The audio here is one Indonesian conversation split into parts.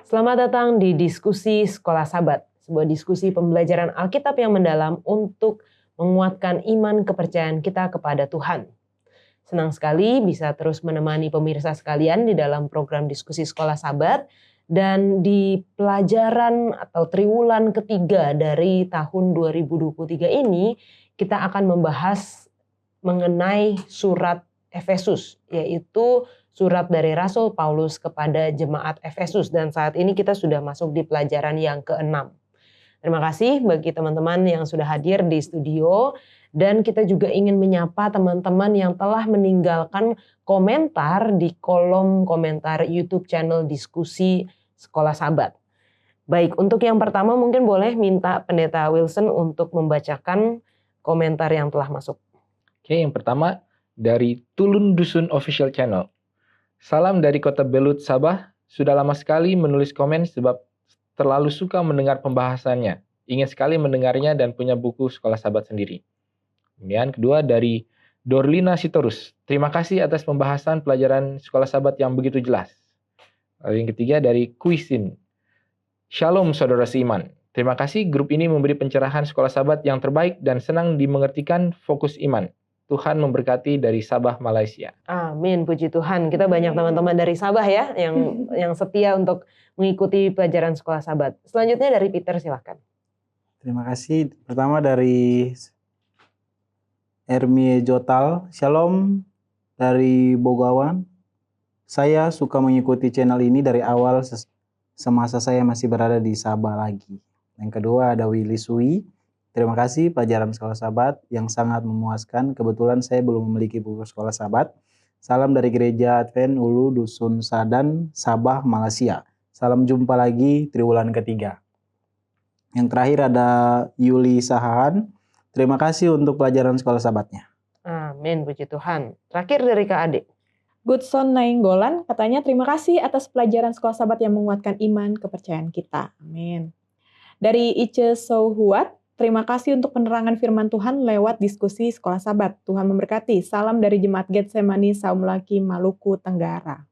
Selamat datang di Diskusi Sekolah Sabat, sebuah diskusi pembelajaran Alkitab yang mendalam untuk menguatkan iman kepercayaan kita kepada Tuhan. Senang sekali bisa terus menemani pemirsa sekalian di dalam program Diskusi Sekolah Sabat, dan di pelajaran atau triwulan ketiga dari tahun 2023 ini kita akan membahas mengenai surat Efesus, yaitu surat dari Rasul Paulus kepada jemaat Efesus, dan saat ini kita sudah masuk di pelajaran yang ke-6. Terima kasih bagi teman-teman yang sudah hadir di studio, dan kita juga ingin menyapa teman-teman yang telah meninggalkan komentar di kolom komentar YouTube channel Diskusi Sekolah Sabat. Baik, untuk yang pertama mungkin boleh minta Pendeta Wilson untuk membacakan komentar yang telah masuk. Oke, yang pertama dari Tulun Dusun Official Channel. Salam dari Kota Belut, Sabah. Sudah lama sekali menulis komen sebab terlalu suka mendengar pembahasannya. Ingin sekali mendengarnya dan punya buku Sekolah Sabat sendiri. Kemudian kedua dari Dorlina Sitorus. Terima kasih atas pembahasan pelajaran Sekolah Sabat yang begitu jelas. Lalu yang ketiga dari Kuisin. Shalom saudara seiman. Terima kasih grup ini memberi pencerahan Sekolah Sabat yang terbaik dan senang dimengertikan fokus iman. Tuhan memberkati dari Sabah, Malaysia. Amin, puji Tuhan. Kita banyak teman-teman dari Sabah ya yang setia untuk mengikuti pelajaran Sekolah Sabat. Selanjutnya dari Peter, silakan. Terima kasih. Pertama dari Ermie Jotal. Shalom dari Bogawan. Saya suka mengikuti channel ini dari awal semasa saya masih berada di Sabah lagi. Yang kedua ada Willy Sui. Terima kasih pelajaran Sekolah Sabat yang sangat memuaskan. Kebetulan saya belum memiliki buku Sekolah Sabat. Salam dari Gereja Advent Ulu Dusun Sadan, Sabah, Malaysia. Salam jumpa lagi triwulan ketiga. Yang terakhir ada Yuli Sahan. Terima kasih untuk pelajaran Sekolah Sabatnya. Amin, puji Tuhan. Terakhir dari Kak Ade. Goodson Nainggolan katanya terima kasih atas pelajaran Sekolah Sabat yang menguatkan iman kepercayaan kita. Amin. Dari Ice Souhuat. Terima kasih untuk penerangan firman Tuhan lewat diskusi Sekolah Sabat. Tuhan memberkati. Salam dari Jemaat Getsemani Saumlaki, Maluku Tenggara.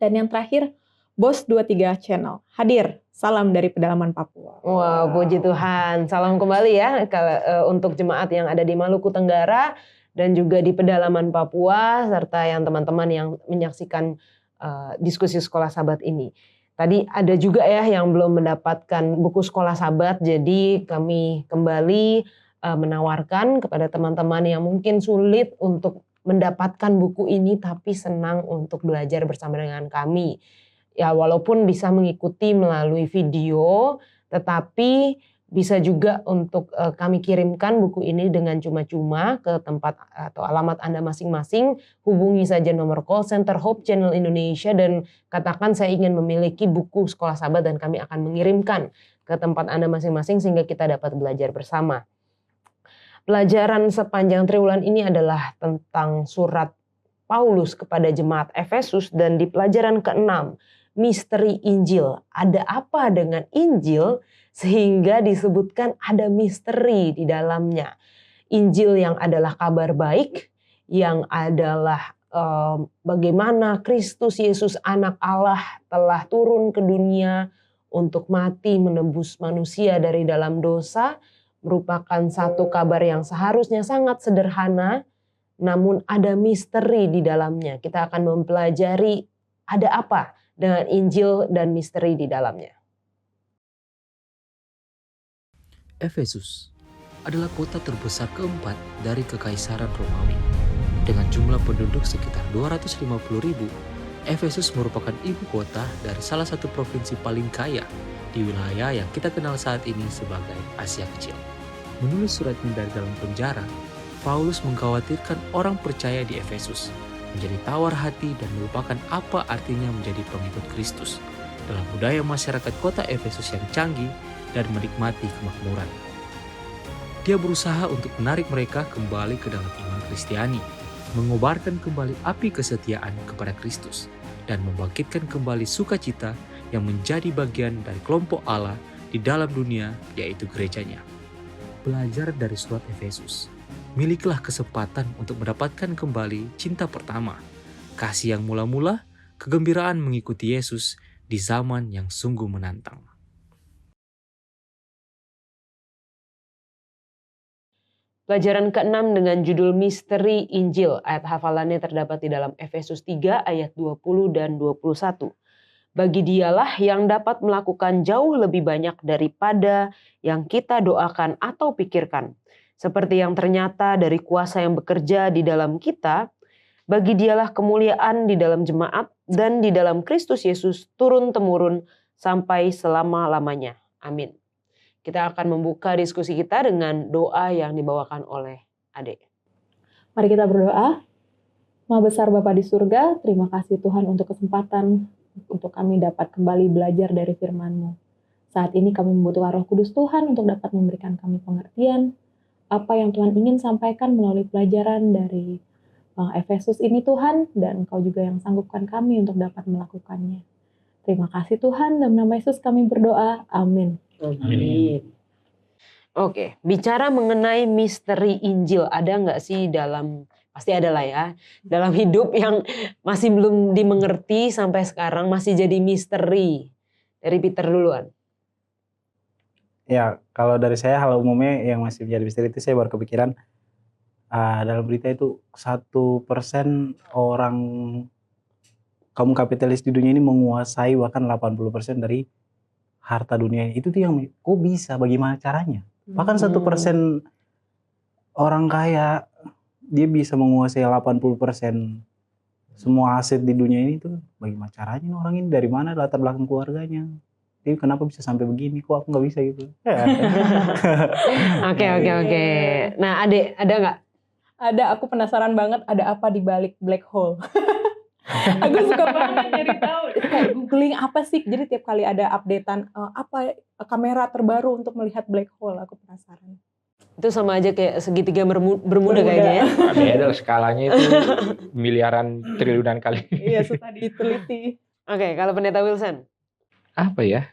Dan yang terakhir, Bos 23 Channel. Hadir. Salam dari pedalaman Papua. Wow, puji Tuhan. Salam kembali ya untuk jemaat yang ada di Maluku Tenggara dan juga di pedalaman Papua, serta yang teman-teman yang menyaksikan diskusi Sekolah Sabat ini. Tadi ada juga ya yang belum mendapatkan buku Sekolah Sabat, jadi kami kembali menawarkan kepada teman-teman yang mungkin sulit untuk mendapatkan buku ini tapi senang untuk belajar bersama dengan kami. Ya walaupun bisa mengikuti melalui video, tetapi bisa juga untuk kami kirimkan buku ini dengan cuma-cuma ke tempat atau alamat Anda masing-masing. Hubungi saja nomor call center Hope Channel Indonesia dan katakan saya ingin memiliki buku Sekolah Sabat dan kami akan mengirimkan ke tempat Anda masing-masing sehingga kita dapat belajar bersama. Pelajaran sepanjang triwulan ini adalah tentang surat Paulus kepada jemaat Efesus, dan di pelajaran ke-6, misteri Injil. Ada apa dengan Injil sehingga disebutkan ada misteri di dalamnya. Injil yang adalah kabar baik, yang adalah bagaimana Kristus Yesus anak Allah telah turun ke dunia untuk mati menebus manusia dari dalam dosa, merupakan satu kabar yang seharusnya sangat sederhana, namun ada misteri di dalamnya. Kita akan mempelajari ada apa dengan Injil dan misteri di dalamnya. Efesus adalah kota terbesar keempat dari Kekaisaran Romawi. Dengan jumlah penduduk sekitar 250.000, Efesus merupakan ibu kota dari salah satu provinsi paling kaya di wilayah yang kita kenal saat ini sebagai Asia Kecil. Menulis suratnya dari dalam penjara, Paulus mengkhawatirkan orang percaya di Efesus menjadi tawar hati dan melupakan apa artinya menjadi pengikut Kristus dalam budaya masyarakat kota Efesus yang canggih dan menikmati kemakmuran. Dia berusaha untuk menarik mereka kembali ke dalam iman Kristiani, mengobarkan kembali api kesetiaan kepada Kristus, dan membangkitkan kembali sukacita yang menjadi bagian dari kelompok Allah di dalam dunia, yaitu gerejanya. Belajar dari surat Efesus, milikilah kesempatan untuk mendapatkan kembali cinta pertama, kasih yang mula-mula, kegembiraan mengikuti Yesus, di zaman yang sungguh menantang. Pelajaran ke-6 dengan judul Misteri Injil. Ayat hafalannya terdapat di dalam Efesus 3 ayat 20 dan 21. Bagi dialah yang dapat melakukan jauh lebih banyak daripada yang kita doakan atau pikirkan. Seperti yang ternyata dari kuasa yang bekerja di dalam kita, bagi dialah kemuliaan di dalam jemaat dan di dalam Kristus Yesus turun-temurun sampai selama-lamanya. Amin. Kita akan membuka diskusi kita dengan doa yang dibawakan oleh Ade. Mari kita berdoa. Maha besar Bapa di surga, terima kasih Tuhan untuk kesempatan untuk kami dapat kembali belajar dari firman-Mu. Saat ini kami membutuhkan Roh Kudus Tuhan untuk dapat memberikan kami pengertian apa yang Tuhan ingin sampaikan melalui pelajaran dari Efesus ini Tuhan, dan Engkau juga yang sanggupkan kami untuk dapat melakukannya. Terima kasih Tuhan, dalam nama Yesus kami berdoa. Amin. Amin. Oke, bicara mengenai misteri Injil, ada nggak sih pasti ada lah ya, dalam hidup yang masih belum dimengerti sampai sekarang, masih jadi misteri? Dari Peter duluan. Ya, kalau dari saya hal umumnya yang masih menjadi misteri itu saya baru kepikiran dalam berita itu 1% orang kaum kapitalis di dunia ini menguasai bahkan 80% dari harta dunia. Itu tuh yang kok bisa, bagaimana caranya? Bahkan 1% orang kaya dia bisa menguasai 80% semua aset di dunia ini tuh. Bagaimana caranya orang ini, dari mana latar belakang keluarganya? Dia kenapa bisa sampai begini? Kok aku nggak bisa gitu? Oke. Nah, Ade, ada nggak? Ada, aku penasaran banget ada apa di balik black hole. Aku suka banget nyari tahu. Kayak googling apa sih. Jadi tiap kali ada updatean apa kamera terbaru untuk melihat black hole. Aku penasaran. Itu sama aja kayak segitiga Bermuda kayaknya ya. Beda skalanya itu miliaran triliunan kali. Iya, susah diteliti. Oke, kalau Pendeta Wilson. Apa ya?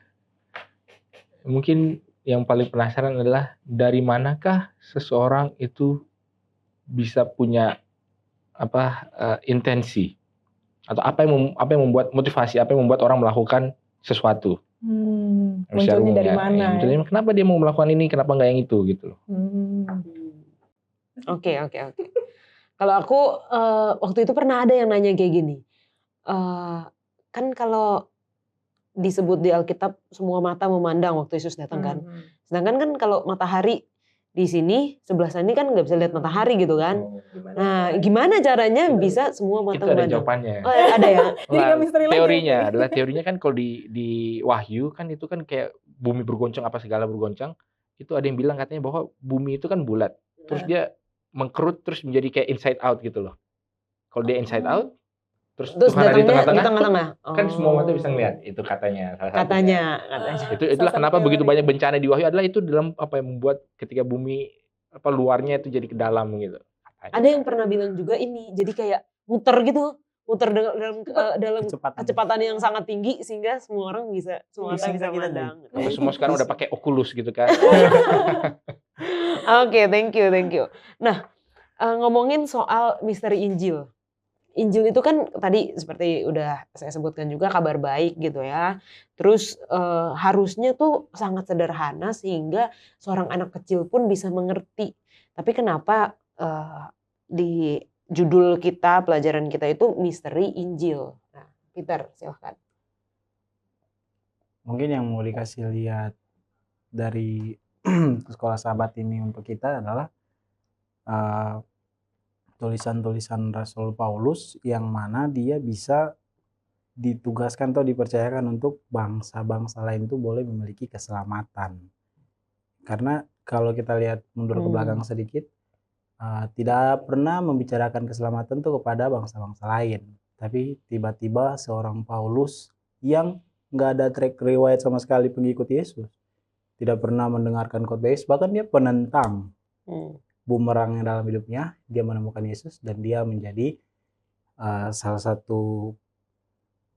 Mungkin yang paling penasaran adalah dari manakah seseorang itu bisa punya intensi, atau apa yang membuat motivasi, apa yang membuat orang melakukan sesuatu. Munculnya dari mana? Kenapa dia mau melakukan ini, kenapa nggak yang itu gitu loh. Oke. Kalau aku waktu itu pernah ada yang nanya kayak gini. Kan kalau disebut di Alkitab semua mata memandang waktu Yesus datang kan. Sedangkan kan kalau matahari di sini sebelah sana kan nggak bisa lihat matahari gitu kan. Nah, gimana caranya bisa semua mata Itu ada memandang? jawabannya. Oh, ada ya. Teorinya kan kalau di Wahyu kan itu kan kayak bumi bergoncang apa segala bergoncang. Itu ada yang bilang katanya bahwa bumi itu kan bulat. Terus dia mengkerut terus menjadi kayak inside out gitu loh. Kalau dia inside out, terus Tuhan ada di tengah-tengah. Kan semua mata bisa ngeliat. Itu katanya. Katanya. Itulah kenapa begitu banyak bencana di Wahyu adalah itu dalam apa yang membuat ketika bumi luarnya itu jadi ke dalam gitu. Ada yang pernah bilang juga ini, jadi kayak muter gitu, dalam kecepatan yang sangat tinggi sehingga semua orang bisa memandang. Semua sekarang udah pakai Oculus gitu kan. Oke, thank you. Nah, ngomongin soal misteri Injil. Injil itu kan tadi seperti udah saya sebutkan juga kabar baik gitu ya. Terus harusnya tuh sangat sederhana sehingga seorang anak kecil pun bisa mengerti. Tapi kenapa di judul kita, pelajaran kita itu misteri Injil. Nah, Peter, silahkan. Mungkin yang mau dikasih lihat dari sekolah sahabat ini untuk kita adalah tulisan-tulisan Rasul Paulus yang mana dia bisa ditugaskan atau dipercayakan untuk bangsa-bangsa lain itu boleh memiliki keselamatan. Karena kalau kita lihat mundur ke belakang sedikit, tidak pernah membicarakan keselamatan itu kepada bangsa-bangsa lain. Tapi tiba-tiba seorang Paulus yang nggak ada track riwayat sama sekali pengikut Yesus, tidak pernah mendengarkan khotbah Yesus, bahkan dia penentang. Bumerang yang dalam hidupnya, dia menemukan Yesus dan dia menjadi salah satu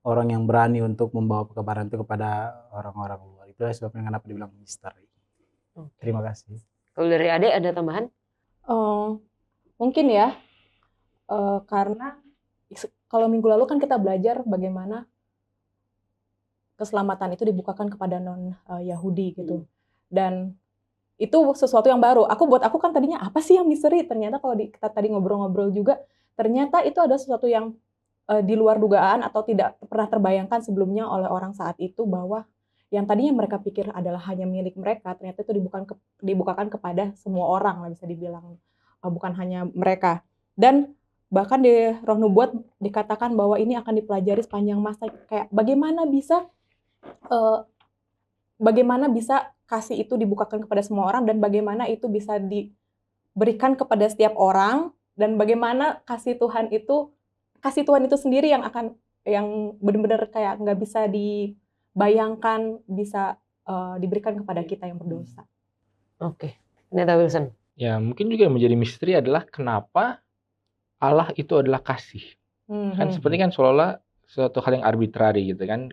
orang yang berani untuk membawa kebenaran itu kepada orang-orang luar. Itulah sebabnya kenapa dibilang misteri. Terima kasih. Kalau dari Ade ada tambahan? Mungkin ya, karena kalau minggu lalu kan kita belajar bagaimana keselamatan itu dibukakan kepada non Yahudi gitu. Dan itu sesuatu yang baru. Buat aku kan tadinya apa sih yang misteri? Ternyata kalau kita tadi ngobrol-ngobrol juga, ternyata itu ada sesuatu yang di luar dugaan atau tidak pernah terbayangkan sebelumnya oleh orang saat itu, bahwa yang tadinya mereka pikir adalah hanya milik mereka, ternyata itu dibukakan kepada semua orang lah, bisa dibilang bukan hanya mereka. Dan bahkan di Roh Nubuat dikatakan bahwa ini akan dipelajari sepanjang masa, kayak bagaimana bisa kasih itu dibukakan kepada semua orang, dan bagaimana itu bisa diberikan kepada setiap orang, dan bagaimana kasih Tuhan itu sendiri yang benar-benar kayak nggak bisa dibayangkan, bisa diberikan kepada kita yang berdosa. Oke, Pendeta Wilson. Ya, mungkin juga yang menjadi misteri adalah kenapa Allah itu adalah kasih. Kan seperti kan seolah-olah suatu hal yang arbitrary gitu kan.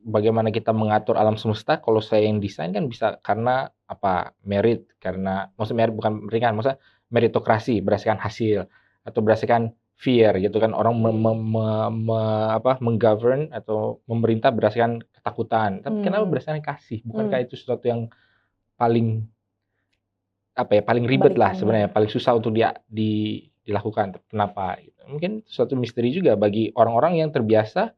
Bagaimana kita mengatur alam semesta, kalau saya yang desain kan bisa karena merit, karena maksudnya merit bukan ringan, maksudnya meritokrasi berdasarkan hasil atau berdasarkan fear gitu kan, orang menggovern atau memerintah berdasarkan ketakutan. Tapi kenapa berdasarkan kasih? Bukankah itu sesuatu yang paling paling ribet lah sebenarnya, paling susah untuk dilakukan. Kenapa? Mungkin suatu misteri juga bagi orang-orang yang terbiasa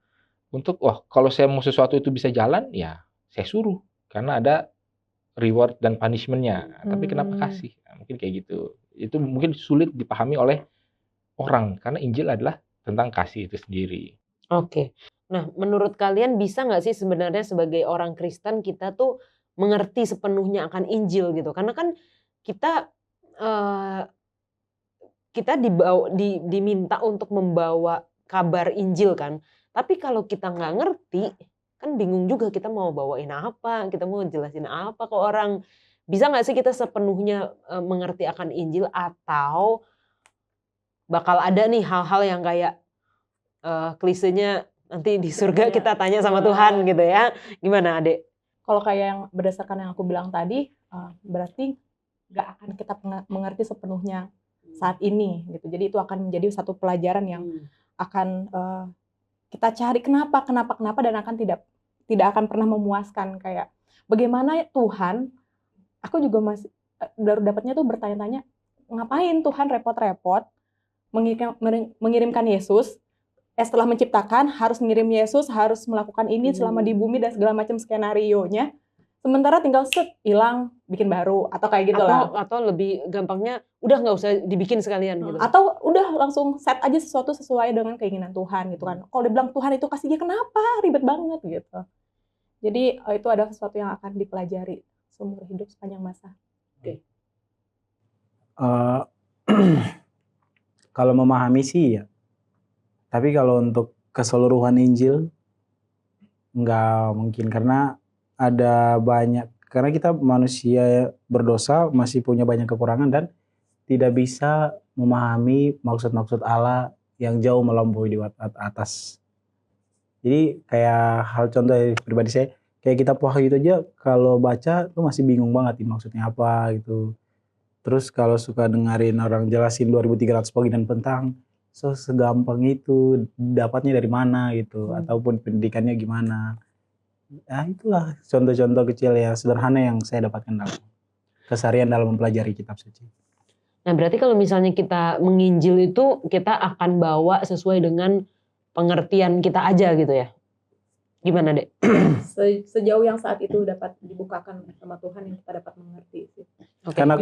untuk, kalau saya mau sesuatu itu bisa jalan, ya saya suruh. Karena ada reward dan punishment-nya. Tapi kenapa kasih? Nah, mungkin kayak gitu. Itu mungkin sulit dipahami oleh orang. Karena Injil adalah tentang kasih itu sendiri. Oke. Nah, menurut kalian bisa nggak sih sebenarnya sebagai orang Kristen kita tuh mengerti sepenuhnya akan Injil gitu? Karena kan kita diminta untuk membawa kabar Injil kan. Tapi kalau kita nggak ngerti, kan bingung juga kita mau bawain apa, kita mau jelasin apa ke orang. Bisa nggak sih kita sepenuhnya mengerti akan Injil, atau bakal ada nih hal-hal yang kayak klisenya nanti di surga kita tanya sama Tuhan gitu ya. Gimana, Adek? Kalau kayak yang berdasarkan yang aku bilang tadi, berarti nggak akan kita mengerti sepenuhnya saat ini gitu. Jadi itu akan menjadi satu pelajaran yang akan kita cari kenapa, dan akan tidak akan pernah memuaskan. Kayak bagaimana Tuhan, aku juga masih baru dapatnya tuh bertanya-tanya, ngapain Tuhan repot-repot mengirimkan Yesus, setelah menciptakan harus mengirim Yesus, harus melakukan ini selama di bumi dan segala macam skenario-nya. Sementara tinggal hilang, bikin baru, atau kayak gitu lah. Atau lebih gampangnya, udah nggak usah dibikin sekalian gitu. Atau udah langsung set aja sesuatu sesuai dengan keinginan Tuhan gitu kan. Kalau dibilang Tuhan itu kasihnya kenapa, ribet banget gitu. Jadi itu adalah sesuatu yang akan dipelajari seumur hidup sepanjang masa. Oke. Kalau memahami sih ya. Tapi kalau untuk keseluruhan Injil, nggak mungkin, karena ada banyak, karena kita manusia berdosa masih punya banyak kekurangan dan tidak bisa memahami maksud-maksud Allah yang jauh melampaui di atas. Jadi kayak hal contoh dari pribadi saya, kayak kitab Wahyu itu aja kalau baca tuh masih bingung banget ini maksudnya apa gitu. Terus kalau suka dengerin orang jelasin 2300 pagi dan petang, segampang itu dapatnya dari mana gitu, ataupun pendidikannya gimana. Ya itulah contoh-contoh kecil ya sederhana yang saya dapatkan dalam keseharian dalam mempelajari kitab suci. Nah, berarti kalau misalnya kita menginjil itu kita akan bawa sesuai dengan pengertian kita aja gitu ya. Gimana, Dek? Sejauh yang saat itu dapat dibukakan sama Tuhan yang kita dapat mengerti sih. Karena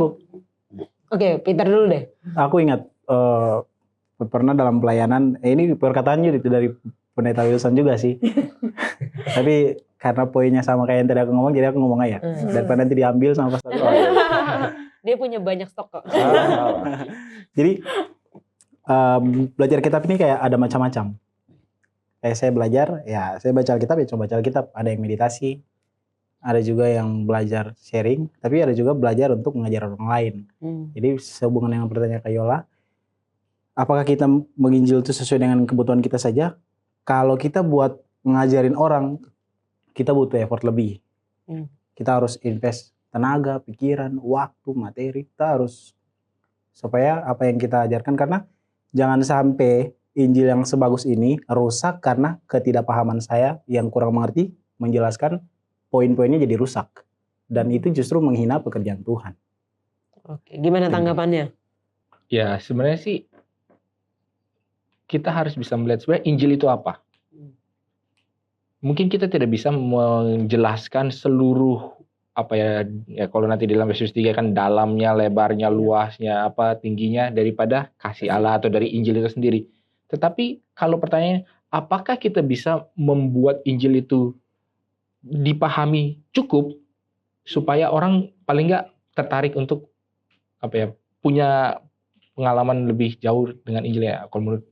Oke, Peter dulu deh. Aku ingat pernah dalam pelayanan, ini perkataannya itu dari Pendeta Wilson juga sih. Tapi karena poinnya sama kayak yang tadi aku ngomong, jadi aku ngomong aja. Daripada nanti diambil sama pastor. Dia punya banyak stok kok. Jadi belajar kitab ini kayak ada macam-macam. Kayak saya belajar, ya saya baca Alkitab, ya coba baca Alkitab. Ada yang meditasi, ada juga yang belajar sharing, tapi ada juga belajar untuk mengajar orang lain. Jadi sehubungan dengan pertanyaan Kak Yola, apakah kita menginjil itu sesuai dengan kebutuhan kita saja? Kalau kita buat ngajarin orang, kita butuh effort lebih. Kita harus invest tenaga, pikiran, waktu, materi. Kita harus supaya apa yang kita ajarkan, karena jangan sampai Injil yang sebagus ini rusak karena ketidakpahaman saya yang kurang mengerti menjelaskan poin-poinnya jadi rusak. Dan itu justru menghina pekerjaan Tuhan. Oke, gimana tanggapannya? Ya sebenarnya sih kita harus bisa melihat sebenarnya Injil itu apa. Mungkin kita tidak bisa menjelaskan seluruh apa ya kalau nanti di dalam Efesus 3 kan dalamnya, lebarnya, luasnya, apa tingginya daripada kasih Allah atau dari Injil itu sendiri. Tetapi kalau pertanyaannya, apakah kita bisa membuat Injil itu dipahami cukup supaya orang paling nggak tertarik untuk apa ya punya pengalaman lebih jauh dengan Injil ya? Kalau menurut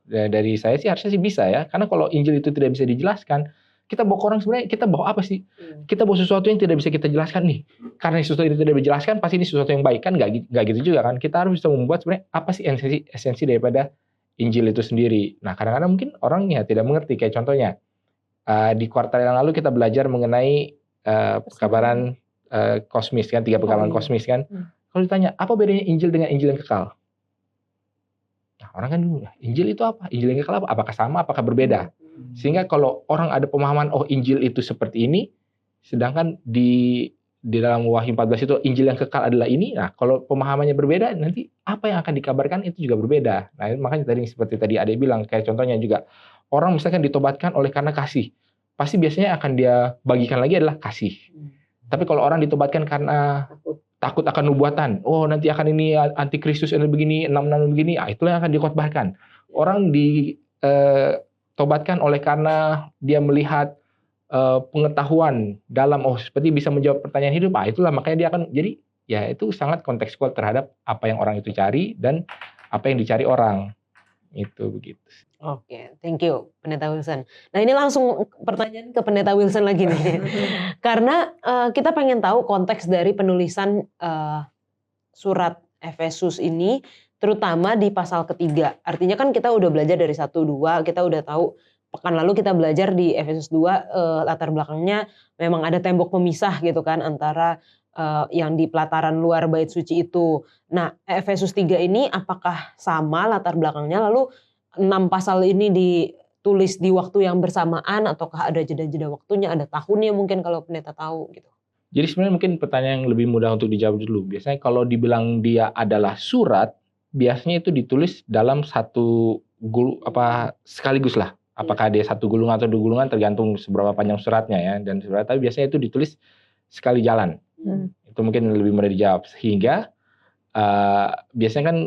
dari saya sih harusnya sih bisa ya, karena kalau Injil itu tidak bisa dijelaskan, kita bawa ke orang sebenarnya kita bawa apa sih? Kita bawa sesuatu yang tidak bisa kita jelaskan nih. Karena sesuatu itu tidak dijelaskan, pasti ini sesuatu yang baik kan? Nggak gitu juga kan? Kita harus bisa membuat sebenarnya apa sih esensi daripada Injil itu sendiri. Nah kadang-kadang mungkin orang ya tidak mengerti. Kayak contohnya di kuartal yang lalu kita belajar mengenai pekabaran kosmis kan, 3 pekabaran kosmis kan. Kalau ditanya apa bedanya Injil dengan Injil yang kekal? Nah, orang kan dulu, Injil itu apa? Injil yang kekal apa? Apakah sama, apakah berbeda? Sehingga kalau orang ada pemahaman, oh Injil itu seperti ini, sedangkan di dalam Wahyu 14 itu Injil yang kekal adalah ini. Nah, kalau pemahamannya berbeda, nanti apa yang akan dikabarkan itu juga berbeda. Nah, makanya tadi seperti tadi Ade bilang, kayak contohnya juga, orang misalkan ditobatkan oleh karena kasih, pasti biasanya akan dia bagikan lagi adalah kasih. Tapi kalau orang ditobatkan karena takut akan nubuatan, oh nanti akan ini antikristus ini begini, 6 begini, itulah yang akan dikhotbahkan. Orang ditobatkan oleh karena dia melihat pengetahuan dalam, oh seperti bisa menjawab pertanyaan hidup, itulah makanya dia akan, jadi ya itu sangat kontekstual terhadap apa yang orang itu cari dan apa yang dicari orang. Itu begitu. Oke, thank you Pendeta Wilson. Nah ini langsung pertanyaan ke Pendeta Wilson lagi nih. Karena kita pengen tahu konteks dari penulisan surat Efesus ini, terutama di pasal ketiga. Artinya kan kita udah belajar dari 1-2, kita udah tahu pekan lalu kita belajar di Efesus 2 latar belakangnya memang ada tembok pemisah gitu kan antara yang di pelataran luar bait suci itu. Nah, Efesus 3 ini apakah sama latar belakangnya? Lalu 6 pasal ini ditulis di waktu yang bersamaan ataukah ada jeda-jeda waktunya, ada tahunnya mungkin kalau pendeta tahu gitu. Jadi sebenarnya mungkin pertanyaan yang lebih mudah untuk dijawab dulu. Biasanya kalau dibilang dia adalah surat, biasanya itu ditulis dalam satu sekaligus lah. Apakah dia satu gulungan atau 2 gulungan tergantung seberapa panjang suratnya ya dan tapi biasanya itu ditulis sekali jalan. Itu mungkin lebih mudah dijawab. Sehingga biasanya kan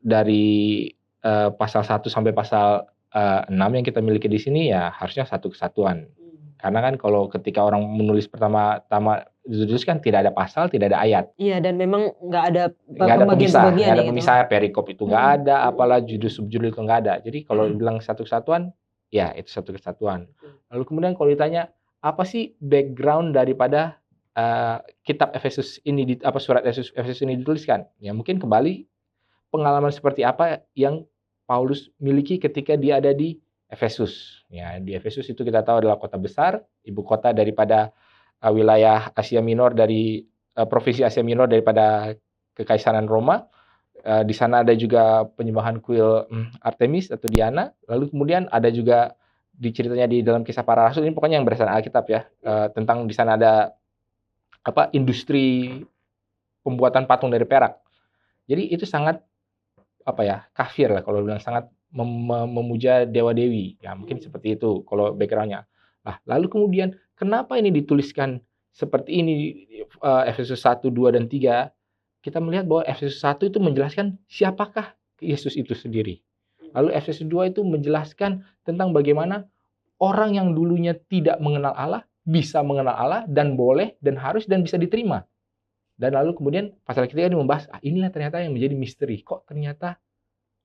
dari pasal 1 sampai pasal 6 yang kita miliki di sini ya harusnya satu kesatuan. Karena kan kalau ketika orang menulis pertama-tama ditulis kan tidak ada pasal, tidak ada ayat. Iya, dan memang nggak ada pembagian-pembagian nggak ada pemisah, perikop itu nggak ada, apalah judul subjudul itu nggak ada. Jadi kalau bilang satu kesatuan, ya itu satu kesatuan. Lalu kemudian kalau ditanya apa sih background daripada kitab Efesus ini, surat Efesus ini dituliskan? Ya mungkin kembali pengalaman seperti apa yang Paulus miliki ketika dia ada di Efesus. Ya, di Efesus itu kita tahu adalah kota besar, ibu kota daripada wilayah Asia Minor, dari provinsi Asia Minor daripada Kekaisaran Roma. Di sana ada juga penyembahan kuil Artemis atau Diana. Lalu kemudian ada juga diceritanya di dalam Kisah Para Rasul, ini pokoknya yang berdasarkan Alkitab ya, tentang di sana ada industri pembuatan patung dari perak. Jadi itu sangat kafir lah kalau bilang, sangat memuja dewa-dewi. Ya mungkin seperti itu kalau backgroundnya. Nah, lalu kemudian kenapa ini dituliskan seperti ini Efesus 1, 2, dan 3? Kita melihat bahwa Efesus 1 itu menjelaskan siapakah Yesus itu sendiri. Lalu Efesus 2 itu menjelaskan tentang bagaimana orang yang dulunya tidak mengenal Allah bisa mengenal Allah dan boleh dan harus dan bisa diterima. Dan lalu kemudian pasal ketiga ini membahas, inilah ternyata yang menjadi misteri. Kok ternyata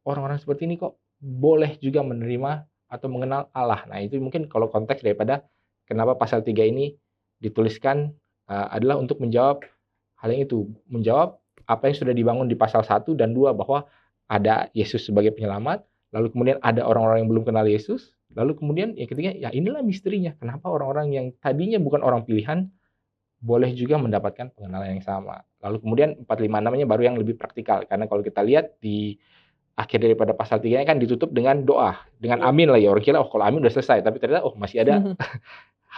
orang-orang seperti ini kok boleh juga menerima atau mengenal Allah. Nah itu mungkin kalau konteks daripada kenapa pasal 3 ini dituliskan adalah untuk menjawab hal yang itu. Menjawab apa yang sudah dibangun di pasal 1 dan 2 bahwa ada Yesus sebagai penyelamat. Lalu kemudian ada orang-orang yang belum kenal Yesus. Lalu kemudian yang ketiga, ya inilah misterinya. Kenapa orang-orang yang tadinya bukan orang pilihan boleh juga mendapatkan pengenalan yang sama. Lalu kemudian 4, 5, 6-nya baru yang lebih praktikal. Karena kalau kita lihat di akhir daripada pasal 3-nya kan ditutup dengan doa. Dengan amin lah ya. Orang kira kalau amin udah selesai. Tapi ternyata masih ada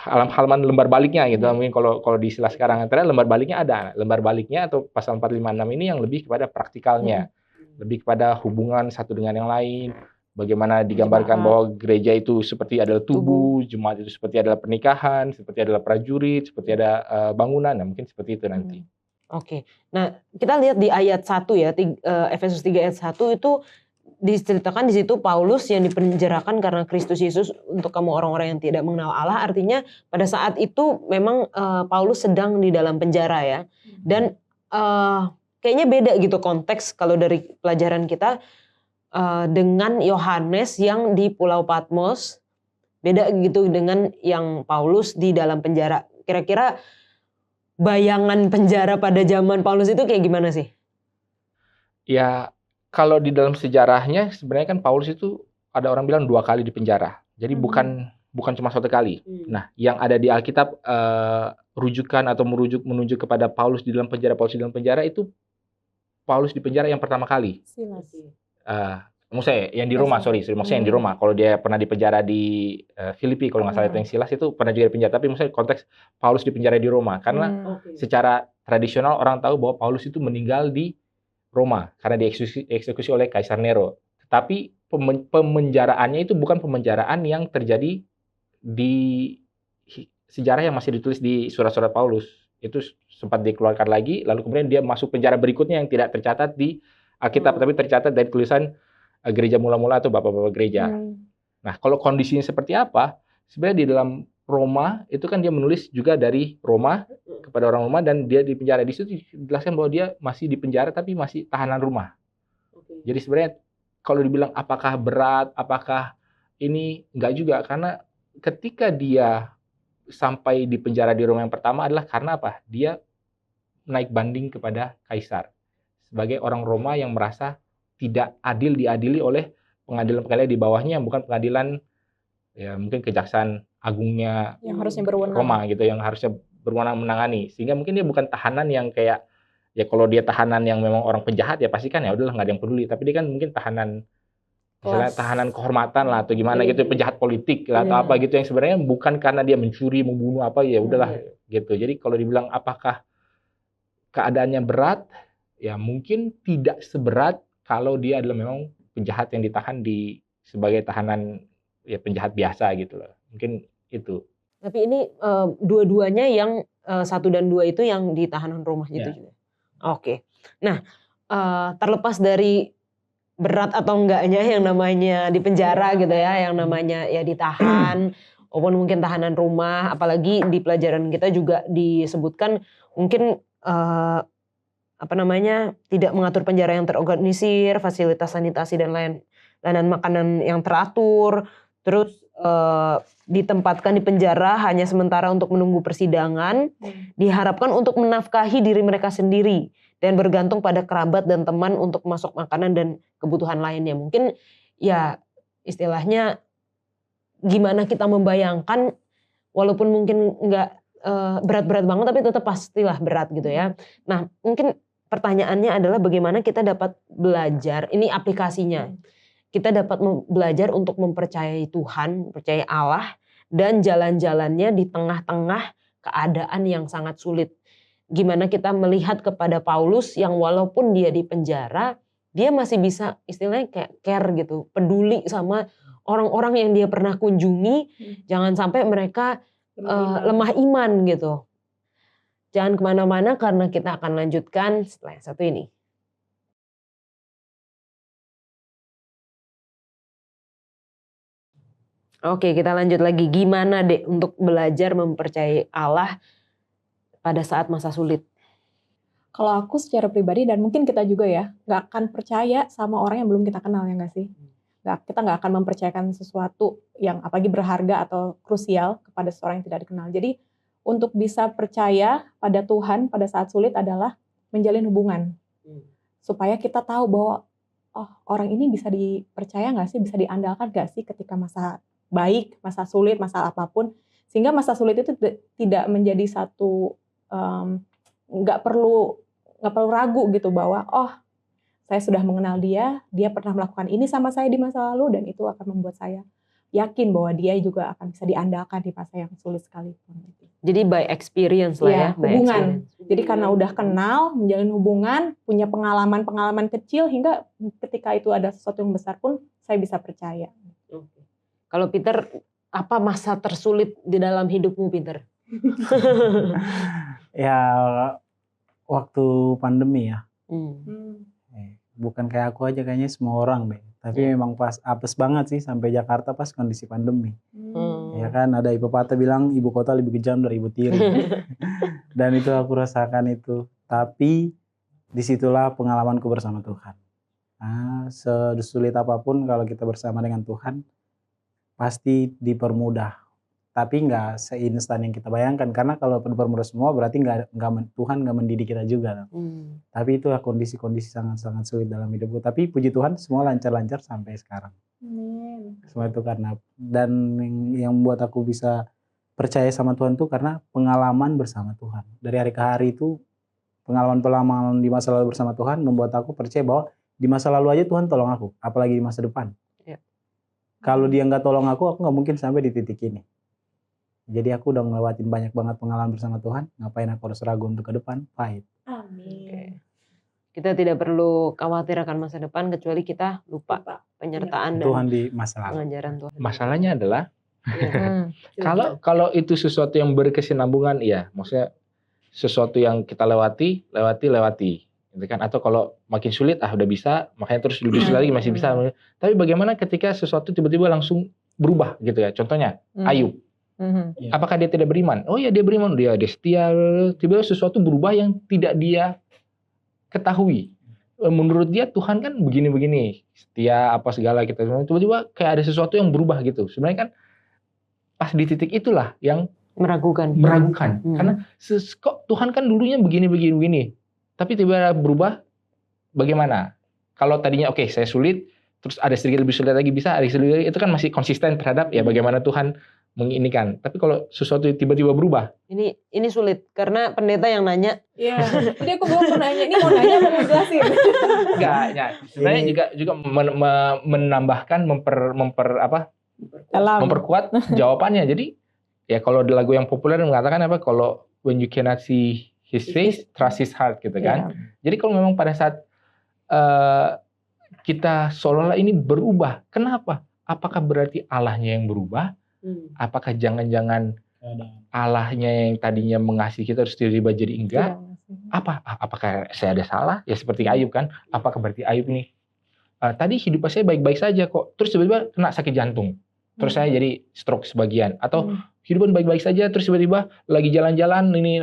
halaman lembar baliknya gitu. Mungkin kalau di istilah sekarang ternyata lembar baliknya ada. Lembar baliknya atau pasal 456 ini yang lebih kepada praktikalnya. Lebih kepada hubungan satu dengan yang lain. Bagaimana digambarkan bahwa gereja itu seperti adalah tubuh, jemaat itu seperti adalah pernikahan, seperti adalah prajurit, seperti ada bangunan. Nah, mungkin seperti itu nanti. Oke. Nah, kita lihat di ayat 1 ya, Efesus 3 ayat 1 itu diceritakan di situ Paulus yang dipenjarakan karena Kristus Yesus untuk kamu orang-orang yang tidak mengenal Allah. Artinya pada saat itu memang Paulus sedang di dalam penjara ya. Dan kayaknya beda gitu konteks kalau dari pelajaran kita dengan Yohanes yang di Pulau Patmos. Beda gitu dengan yang Paulus di dalam penjara. Kira-kira bayangan penjara pada zaman Paulus itu kayak gimana sih? Ya, kalau di dalam sejarahnya sebenarnya kan Paulus itu ada orang bilang 2 kali di penjara. Jadi bukan cuma 1 kali. Nah, yang ada di Alkitab rujukan atau menuju kepada Paulus di dalam penjara itu Paulus di penjara yang pertama kali. Silas. Maksudnya yang di Roma, maksudnya yang di Roma. Kalau dia pernah di penjara di Filipi, kalau nggak salah itu yang Silas itu pernah juga di penjara. Tapi maksudnya konteks Paulus di penjara di Roma. Karena secara tradisional orang tahu bahwa Paulus itu meninggal di Roma karena dieksekusi oleh Kaisar Nero. Tapi pemenjaraannya itu bukan pemenjaraan yang terjadi di sejarah yang masih ditulis di surat-surat Paulus. Itu sempat dikeluarkan lagi, lalu kemudian dia masuk penjara berikutnya yang tidak tercatat di Alkitab, tapi tercatat dari tulisan gereja mula-mula atau bapak-bapak gereja. Nah, kalau kondisinya seperti apa? Sebenarnya di dalam Roma itu kan dia menulis juga dari Roma kepada orang Roma dan dia di penjara. Di situ dijelaskan bahwa dia masih di penjara tapi masih tahanan rumah. Jadi sebenarnya kalau dibilang apakah berat, apakah ini enggak juga, karena ketika dia sampai di penjara di Roma yang pertama adalah karena apa? Dia naik banding kepada Kaisar sebagai orang Roma yang merasa tidak adil diadili oleh pengadilan-pengadilan di bawahnya yang bukan pengadilan ya mungkin kejaksaan agungnya yang harusnya berwenang. Roma gitu, yang harusnya berwenang menangani. Sehingga mungkin dia bukan tahanan yang kayak ya kalau dia tahanan yang memang orang penjahat ya pasti kan ya udahlah nggak ada yang peduli. Tapi dia kan mungkin tahanan misalnya tahanan kehormatan lah atau gimana gitu, penjahat politik lah atau apa gitu yang sebenarnya bukan karena dia mencuri, membunuh apa ya udahlah gitu. Jadi kalau dibilang apakah keadaannya berat, ya mungkin tidak seberat kalau dia adalah memang penjahat yang ditahan sebagai tahanan ya penjahat biasa gitu loh. Mungkin itu. Tapi ini dua-duanya yang 1 dan 2 itu yang di tahanan rumah gitu juga. Oke. Nah, terlepas dari berat atau enggaknya yang namanya di penjara gitu ya, yang namanya ya ditahan walaupun mungkin tahanan rumah, apalagi di pelajaran kita juga disebutkan mungkin tidak mengatur penjara yang terorganisir, fasilitas sanitasi dan layanan makanan yang teratur, terus ditempatkan di penjara hanya sementara untuk menunggu persidangan, diharapkan untuk menafkahi diri mereka sendiri dan bergantung pada kerabat dan teman untuk masuk makanan dan kebutuhan lainnya. Mungkin ya istilahnya gimana kita membayangkan walaupun mungkin nggak berat-berat banget tapi tetap pastilah berat gitu ya. Nah mungkin pertanyaannya adalah bagaimana kita dapat belajar, ini aplikasinya. Kita dapat belajar untuk mempercayai Tuhan, percaya Allah dan jalan-jalannya di tengah-tengah keadaan yang sangat sulit. Gimana kita melihat kepada Paulus yang walaupun dia di penjara, dia masih bisa istilahnya kayak care gitu, peduli sama orang-orang yang dia pernah kunjungi, jangan sampai mereka lemah iman gitu. Jangan kemana-mana karena kita akan lanjutkan setelah yang satu ini. Oke, kita lanjut lagi. Gimana deh untuk belajar mempercayai Allah pada saat masa sulit? Kalau aku secara pribadi dan mungkin kita juga ya, nggak akan percaya sama orang yang belum kita kenal ya nggak sih? Kita nggak akan mempercayakan sesuatu yang apalagi berharga atau krusial kepada seorang yang tidak dikenal. Jadi untuk bisa percaya pada Tuhan pada saat sulit adalah menjalin hubungan. Supaya kita tahu bahwa oh orang ini bisa dipercaya nggak sih, bisa diandalkan nggak sih ketika masa baik, masa sulit, masa apapun. Sehingga masa sulit itu tidak menjadi satu, nggak perlu ragu gitu bahwa oh saya sudah mengenal dia pernah melakukan ini sama saya di masa lalu dan itu akan membuat saya yakin bahwa dia juga akan bisa diandalkan di masa yang sulit sekalipun. Jadi by experience lah Iya, ya. By hubungan. experience. Jadi karena udah kenal, menjalin hubungan, punya pengalaman-pengalaman kecil hingga ketika itu ada sesuatu yang besar pun saya bisa percaya. Oke. Kalau Peter, apa masa tersulit di dalam hidupmu, Peter? Ya waktu pandemi ya. Hmm. Bukan kayak aku aja, kayaknya semua orang deh. Tapi memang pas apes banget sih sampai Jakarta pas kondisi pandemi. Ya kan ada pepatah bilang ibu kota lebih kejam dari ibu tiri. Dan itu aku rasakan itu. Tapi disitulah pengalamanku bersama Tuhan. Nah, sesulit apapun kalau kita bersama dengan Tuhan pasti dipermudah. Tapi nggak seinstan yang kita bayangkan, karena kalau dipermudah semua berarti Tuhan nggak mendidik kita juga. Tapi itulah kondisi-kondisi sangat-sangat sulit dalam hidupku. Tapi puji Tuhan semua lancar-lancar sampai sekarang. Semua itu karena, dan yang membuat aku bisa percaya sama Tuhan itu karena pengalaman bersama Tuhan. Dari hari ke hari itu pengalaman-pengalaman di masa lalu bersama Tuhan membuat aku percaya bahwa di masa lalu aja Tuhan tolong aku, apalagi di masa depan. Kalau dia nggak tolong aku nggak mungkin sampai di titik ini. Jadi aku udah ngelewatin banyak banget pengalaman bersama Tuhan. Ngapain aku harus ragu untuk ke depan? Pahit. Amin. Kita tidak perlu khawatir akan masa depan kecuali kita lupa penyertaan dan Tuhan di masa lalu. pengajaran Tuhan. Masalahnya adalah kalau itu sesuatu yang berkesinambungan, ya, maksudnya sesuatu yang kita lewati, gitu kan? Atau kalau makin sulit, udah bisa, makanya terus lebih sulit lagi masih bisa. Tapi bagaimana ketika sesuatu tiba-tiba langsung berubah, gitu ya? Contohnya Ayub. Apakah dia tidak beriman? Oh ya, dia beriman, dia setia. Tiba-tiba sesuatu berubah yang tidak dia ketahui. Menurut dia Tuhan kan begini-begini, setia apa segala kita. Tiba-tiba kayak ada sesuatu yang berubah gitu. Sebenarnya kan pas di titik itulah yang Meragukan. Karena kok Tuhan kan dulunya begini. Tapi tiba-tiba berubah, bagaimana? Kalau tadinya oke, saya sulit, terus ada sedikit lebih sulit lagi bisa, ada sedikit lagi, itu kan masih konsisten terhadap ya bagaimana Tuhan menginikan. Tapi kalau sesuatu tiba-tiba berubah, ini sulit karena pendeta yang nanya. Iya. Jadi aku belum pernah nanya, ini mau nanya mau jelasin. enggak, ya. Sebenarnya juga menambahkan memperkuat jawabannya. Jadi ya kalau di lagu yang populer mengatakan apa, kalau when you cannot see his face, trust his heart, gitu kan. Jadi kalau memang pada saat kita seolah-olah ini berubah, kenapa? Apakah berarti Allahnya yang berubah? Apakah jangan-jangan Allahnya yang tadinya mengasihi kita terus tiba-tiba jadi enggak? Apakah saya ada salah? Ya seperti Ayub kan. Apakah berarti Ayub ini tadi hidup saya baik-baik saja kok, terus tiba-tiba kena sakit jantung, terus saya jadi stroke sebagian, atau hidupan baik-baik saja terus tiba-tiba lagi jalan-jalan ini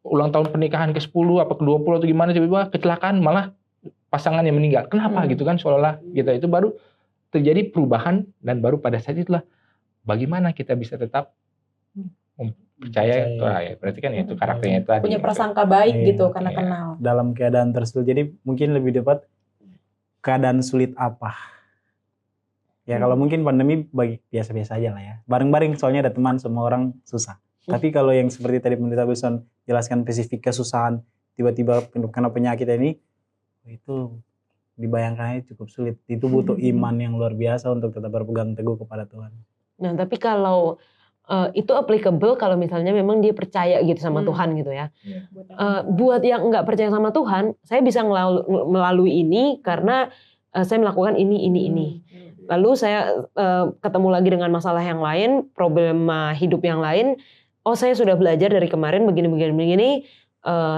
ulang tahun pernikahan ke-10 apa ke-20 atau gimana, tiba-tiba kecelakaan malah pasangan yang meninggal. Kenapa gitu kan, seolah-olah gitu. Itu baru terjadi perubahan, dan baru pada saat itulah bagaimana kita bisa tetap percaya. Ya, berarti kan itu karakternya itu tadi. Punya prasangka baik gitu karena kenal. Dalam keadaan tersulit. Jadi mungkin lebih tepat keadaan sulit apa. Ya kalau mungkin pandemi biasa-biasa aja lah ya. Bareng-bareng, soalnya ada teman, semua orang susah. Tapi kalau yang seperti tadi Pendeta Wilson jelaskan spesifik kesusahan, tiba-tiba karena penyakit ini, itu dibayangkannya cukup sulit. Itu butuh iman yang luar biasa untuk tetap berpegang teguh kepada Tuhan. Nah, tapi kalau itu applicable kalau misalnya memang dia percaya gitu sama Tuhan gitu ya. Buat yang nggak percaya sama Tuhan, saya bisa melalui ini karena saya melakukan ini. Lalu saya ketemu lagi dengan masalah yang lain, problema hidup yang lain. Oh, saya sudah belajar dari kemarin begini.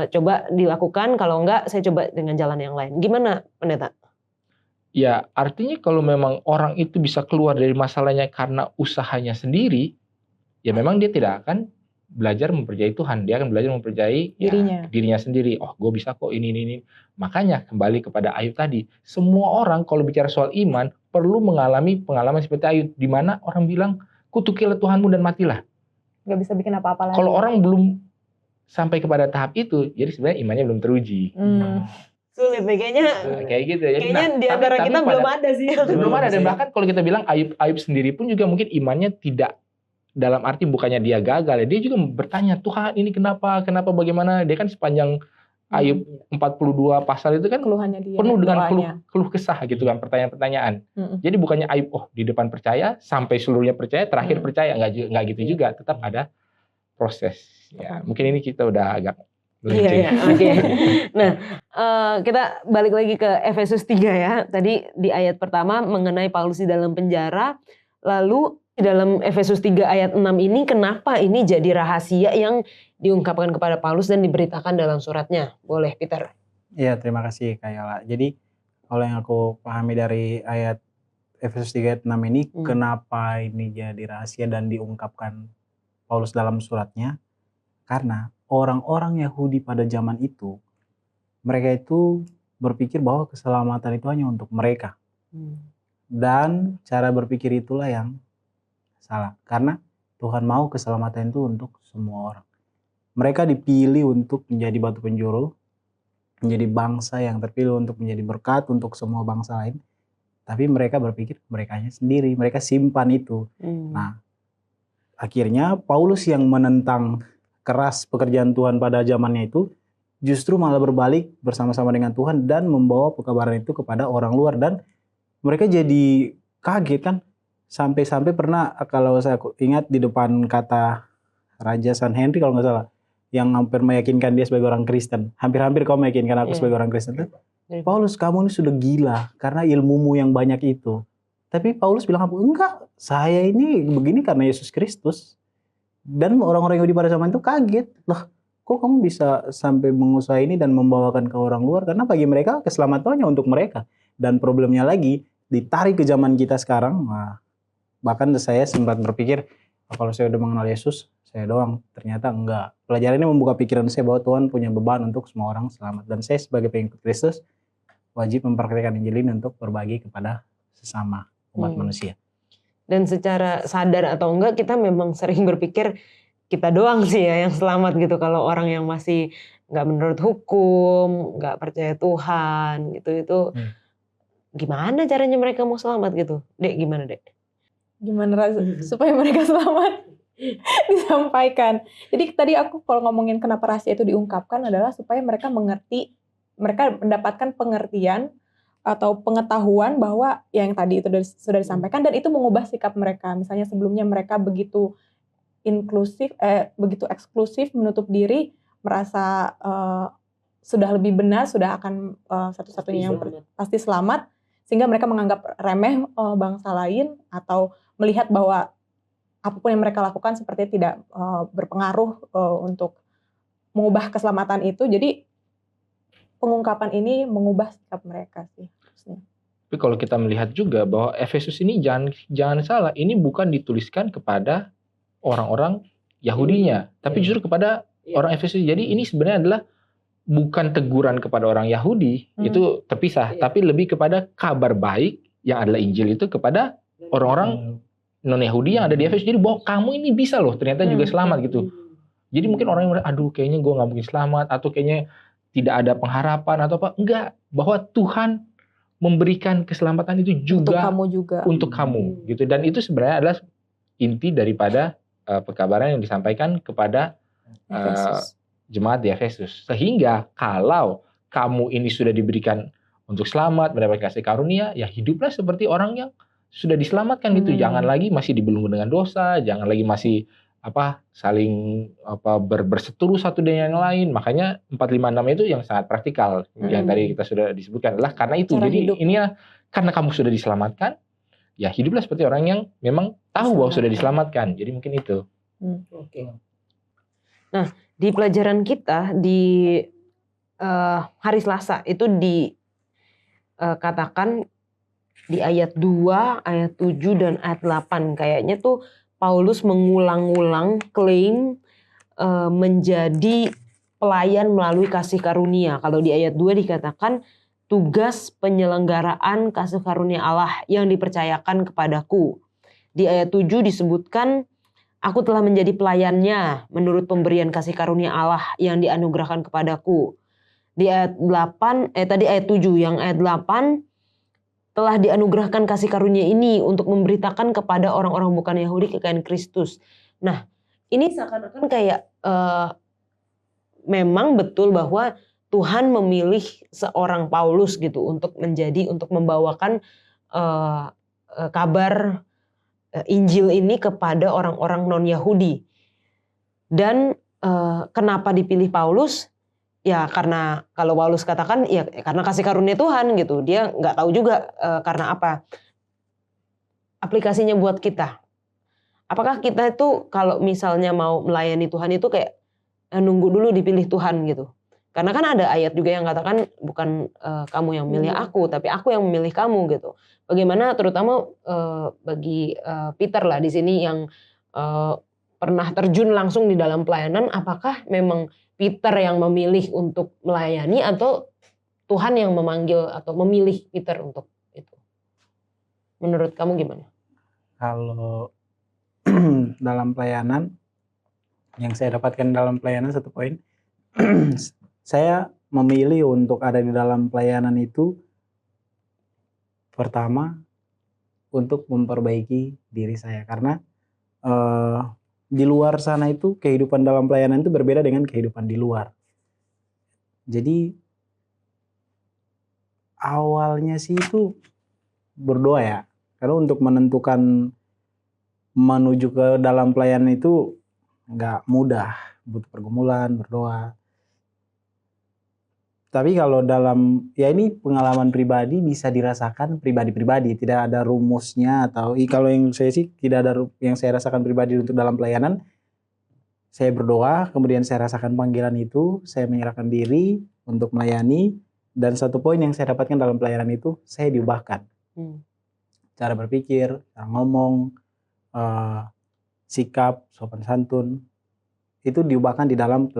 Coba dilakukan, kalau enggak saya coba dengan jalan yang lain. Gimana, Pendeta? Ya, artinya kalau memang orang itu bisa keluar dari masalahnya karena usahanya sendiri, ya memang dia tidak akan belajar mempercayai Tuhan. Dia akan belajar mempercayai dirinya sendiri. Oh, gue bisa kok ini. Makanya kembali kepada Ayub tadi. Semua orang kalau bicara soal iman perlu mengalami pengalaman seperti Ayub, di mana orang bilang, kutukilah Tuhanmu dan matilah. Gak bisa bikin apa-apa lagi. Kalau orang belum sampai kepada tahap itu, jadi sebenarnya imannya belum teruji. Sulit nih kayaknya. Kayak gitu. Jadi, kayaknya di antara kita belum ada sih. Belum ada, dan bahkan kalau kita bilang Ayub sendiri pun juga mungkin imannya tidak, dalam arti bukannya dia gagal, dia juga bertanya, Tuhan ini kenapa bagaimana. Dia kan sepanjang Ayub 42 pasal itu kan Keluhannya dia, penuh dengan doanya. keluh kesah gitu kan, pertanyaan-pertanyaan. Jadi bukannya Ayub di depan percaya sampai seluruhnya percaya, terakhir percaya, nggak gitu juga, tetap ada proses. Ya, mungkin ini kita udah agak melenceng. Iya, oke. Nah, kita balik lagi ke Efesus 3 ya. Tadi di ayat pertama mengenai Paulus di dalam penjara, lalu di dalam Efesus 3 ayat 6 ini kenapa ini jadi rahasia yang diungkapkan kepada Paulus dan diberitakan dalam suratnya? Boleh, Peter. Iya, terima kasih Kak Yola. Jadi kalau yang aku pahami dari ayat Efesus 3 ayat 6 ini, kenapa ini jadi rahasia dan diungkapkan Paulus dalam suratnya? Karena orang-orang Yahudi pada zaman itu, mereka itu berpikir bahwa keselamatan itu hanya untuk mereka. Dan cara berpikir itulah yang salah. Karena Tuhan mau keselamatan itu untuk semua orang. Mereka dipilih untuk menjadi batu penjuru, menjadi bangsa yang terpilih untuk menjadi berkat untuk semua bangsa lain. Tapi mereka berpikir merekanya sendiri, mereka simpan itu. Nah, akhirnya Paulus yang menentang keras pekerjaan Tuhan pada zamannya itu justru malah berbalik bersama-sama dengan Tuhan dan membawa pekabaran itu kepada orang luar, dan mereka jadi kaget kan, sampai-sampai pernah kalau saya ingat di depan kata Raja San Henry kalau nggak salah, yang hampir meyakinkan dia sebagai orang Kristen, hampir-hampir kau meyakinkan aku sebagai orang Kristen. Paulus, kamu ini sudah gila karena ilmumu yang banyak itu. Tapi Paulus bilang, enggak, saya ini begini karena Yesus Kristus. Dan orang-orang Yahudi pada zaman itu kaget, lah kok kamu bisa sampai mengusaha ini dan membawakan ke orang luar, karena bagi mereka keselamatannya untuk mereka. Dan problemnya lagi ditarik ke zaman kita sekarang. Nah, bahkan saya sempat berpikir kalau saya udah mengenal Yesus, saya doang. Ternyata enggak. Pelajaran ini membuka pikiran saya bahwa Tuhan punya beban untuk semua orang selamat, dan saya sebagai pengikut Kristus wajib memperkenalkan Injil ini untuk berbagi kepada sesama umat manusia. Dan secara sadar atau enggak kita memang sering berpikir kita doang sih ya yang selamat gitu. Kalau orang yang masih nggak menurut hukum, nggak percaya Tuhan gitu, itu gimana caranya mereka mau selamat gitu? Dek, gimana Dek? Gimana supaya mereka selamat? Disampaikan. Jadi tadi aku kalau ngomongin kenapa rahasia itu diungkapkan adalah supaya mereka mengerti, mereka mendapatkan pengertian atau pengetahuan bahwa yang tadi itu sudah disampaikan, dan itu mengubah sikap mereka. Misalnya sebelumnya mereka begitu inklusif, begitu eksklusif, menutup diri, merasa sudah lebih benar, sudah akan satu-satunya yang pasti selamat, sehingga mereka menganggap remeh bangsa lain, atau melihat bahwa apapun yang mereka lakukan sepertinya tidak berpengaruh untuk mengubah keselamatan itu. Jadi pengungkapan ini mengubah sikap mereka sih. Tapi kalau kita melihat juga bahwa Efesus ini jangan salah, ini bukan dituliskan kepada orang-orang Yahudinya, tapi justru kepada orang Efesus. Jadi ini sebenarnya adalah bukan teguran kepada orang Yahudi, itu terpisah, tapi lebih kepada kabar baik yang adalah Injil itu kepada orang-orang non-Yahudi yang ada di Efesus. Jadi bahwa kamu ini bisa loh ternyata juga selamat gitu. Jadi mungkin orang yang aduh kayaknya gue gak mungkin selamat, atau kayaknya tidak ada pengharapan atau apa. Enggak, bahwa Tuhan memberikan keselamatan itu juga untuk kamu gitu. Dan itu sebenarnya adalah inti daripada pekabaran yang disampaikan kepada jemaat di Efesus. Sehingga kalau kamu ini sudah diberikan untuk selamat, mendapat kasih karunia, ya hiduplah seperti orang yang sudah diselamatkan gitu. Jangan lagi masih dibelenggu dengan dosa, jangan lagi masih saling berseteru satu dengan yang lain. Makanya 456 itu yang sangat praktikal. Yang tadi kita sudah disebutkan adalah karena itu. Cara jadi hidup. Ini karena kamu sudah diselamatkan, ya hiduplah seperti orang yang memang tahu bahwa sudah diselamatkan. Jadi mungkin itu. Oke. Nah, di pelajaran kita di hari Selasa itu dikatakan di ayat 2, ayat 7 dan ayat 8 kayaknya tuh Paulus mengulang-ulang klaim menjadi pelayan melalui kasih karunia. Kalau di ayat 2 dikatakan tugas penyelenggaraan kasih karunia Allah yang dipercayakan kepadaku. Di ayat 7 disebutkan aku telah menjadi pelayannya menurut pemberian kasih karunia Allah yang dianugerahkan kepadaku. Di ayat 8, tadi ayat 7, yang ayat 8 telah dianugerahkan kasih karunia ini untuk memberitakan kepada orang-orang bukan Yahudi kekayaan Kristus. Nah, ini seakan-akan kayak memang betul bahwa Tuhan memilih seorang Paulus gitu untuk membawakan kabar Injil ini kepada orang-orang non-Yahudi. Dan kenapa dipilih Paulus? Ya karena kalau Paulus katakan ya karena kasih karunia Tuhan gitu. Dia nggak tahu juga karena apa. Aplikasinya buat kita. Apakah kita itu kalau misalnya mau melayani Tuhan itu kayak nunggu dulu dipilih Tuhan gitu. Karena kan ada ayat juga yang katakan bukan kamu yang memilih aku, tapi aku yang memilih kamu gitu. Bagaimana terutama bagi Peter lah di sini yang pernah terjun langsung di dalam pelayanan, apakah memang Peter yang memilih untuk melayani atau Tuhan yang memanggil atau memilih Peter untuk itu? Menurut kamu gimana? Kalau dalam pelayanan, yang saya dapatkan dalam pelayanan satu poin, saya memilih untuk ada di dalam pelayanan itu pertama untuk memperbaiki diri saya, karena di luar sana itu kehidupan dalam pelayanan itu berbeda dengan kehidupan di luar. Jadi awalnya sih itu berdoa ya, karena untuk menentukan menuju ke dalam pelayanan itu nggak mudah, butuh pergumulan, berdoa. Tapi kalau dalam, ya ini pengalaman pribadi bisa dirasakan pribadi-pribadi, tidak ada rumusnya atau kalau yang saya sih tidak ada yang saya rasakan pribadi untuk dalam pelayanan. Saya berdoa, kemudian saya rasakan panggilan itu, saya menyerahkan diri untuk melayani, dan satu poin yang saya dapatkan dalam pelayanan itu, saya diubahkan. Cara berpikir, cara ngomong, sikap, sopan santun, itu diubahkan di dalam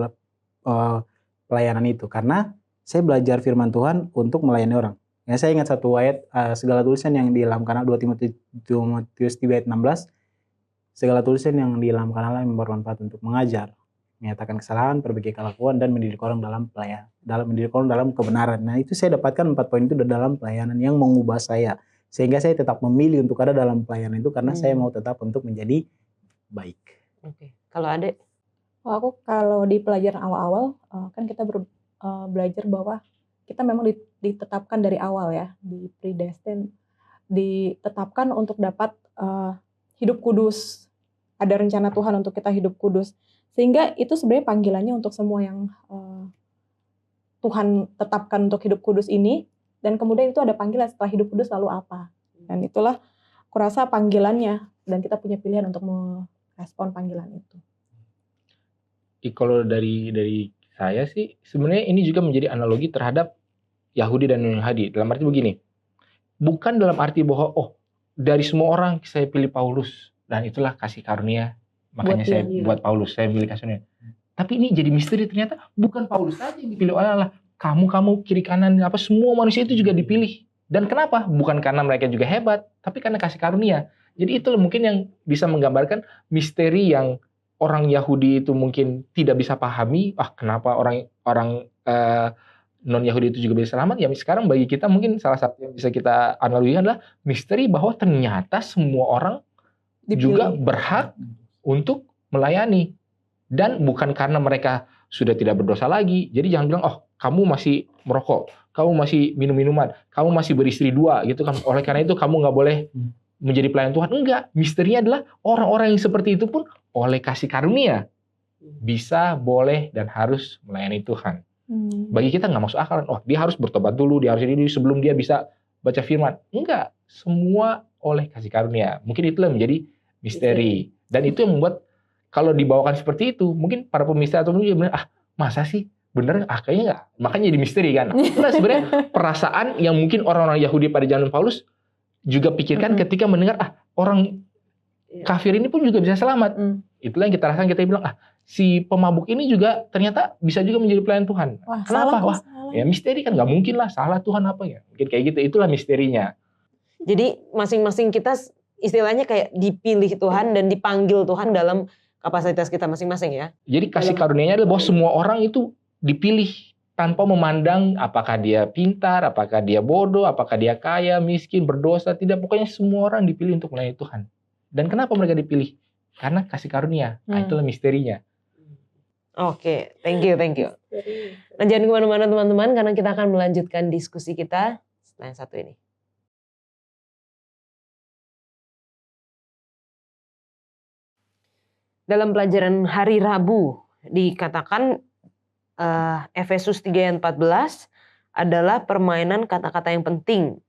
pelayanan itu. Karena saya belajar firman Tuhan untuk melayani orang. Ya, saya ingat satu ayat, segala tulisan yang di dalam Kanal 2 Timotius 3 ayat 16, segala tulisan yang di dalam Kanal yang bermanfaat untuk mengajar, menyatakan kesalahan, perbaiki kelakuan, dan mendidik orang dalam mendidik orang dalam kebenaran. Nah, itu saya dapatkan 4 poin itu dalam pelayanan yang mengubah saya. Sehingga saya tetap memilih untuk ada dalam pelayanan itu karena saya mau tetap untuk menjadi baik. Oke. Kalau Adek? Aku kalau di pelajaran awal-awal kan kita belajar bahwa kita memang ditetapkan dari awal ya, ditetapkan untuk dapat hidup kudus. Ada rencana Tuhan untuk kita hidup kudus. Sehingga itu sebenarnya panggilannya untuk semua yang Tuhan tetapkan untuk hidup kudus ini. Dan kemudian itu ada panggilan setelah hidup kudus lalu apa. Dan itulah kurasa panggilannya. Dan kita punya pilihan untuk merespon panggilan itu. Kalau dari saya sih, sebenarnya ini juga menjadi analogi terhadap Yahudi dan non-Yahudi. Dalam arti begini, bukan dalam arti bahwa dari semua orang saya pilih Paulus dan itulah kasih karunia, makanya saya buat Paulus, saya pilih kasih karunia. Tapi ini jadi misteri, ternyata bukan Paulus saja yang dipilih oleh Allah. Kamu kiri kanan semua manusia itu juga dipilih. Dan kenapa? Bukan karena mereka juga hebat, tapi karena kasih karunia. Jadi itu mungkin yang bisa menggambarkan misteri yang orang Yahudi itu mungkin tidak bisa pahami. Kenapa orang non Yahudi itu juga bisa selamat? Ya sekarang bagi kita mungkin salah satu yang bisa kita analogikan adalah misteri bahwa ternyata semua orang juga berhak untuk melayani. Dan bukan karena mereka sudah tidak berdosa lagi. Jadi jangan bilang, kamu masih merokok, kamu masih minum minuman, kamu masih beristri 2 gitu kan. Oleh karena itu kamu nggak boleh menjadi pelayan Tuhan. Enggak, misterinya adalah orang-orang yang seperti itu pun oleh kasih karunia bisa, boleh, dan harus melayani Tuhan. Bagi kita nggak masuk akal. Dia harus bertobat dulu, dia harus ini sebelum dia bisa baca firman. Enggak, semua oleh kasih karunia. Mungkin itulah menjadi misteri. Dan itu yang membuat kalau dibawakan seperti itu, mungkin para pemisteri atau mungkin masa sih? Bener, kayaknya nggak. Makanya jadi misteri kan. Itulah sebenarnya perasaan yang mungkin orang-orang Yahudi pada zaman Paulus juga pikirkan ketika mendengar orang kafir ini pun juga bisa selamat. Itulah yang kita rasakan, kita bilang si pemabuk ini juga ternyata bisa juga menjadi pelayan Tuhan. Kenapa? Ya misteri kan, nggak mungkin lah, salah Tuhan apa ya? Mungkin kayak gitu, itulah misterinya. Jadi masing-masing kita istilahnya kayak dipilih Tuhan dan dipanggil Tuhan dalam kapasitas kita masing-masing ya. Jadi kasih karunia-Nya adalah bahwa semua orang itu dipilih tanpa memandang apakah dia pintar, apakah dia bodoh, apakah dia kaya, miskin, berdosa, tidak, pokoknya semua orang dipilih untuk melayani Tuhan. Dan kenapa mereka dipilih? Karena kasih karunia. Itulah misterinya. Oke, thank you. Nah, jangan kemana-mana teman-teman, karena kita akan melanjutkan diskusi kita setelah yang satu ini. Dalam pelajaran hari Rabu dikatakan Efesus 3 ayat 14 adalah permainan kata-kata yang penting.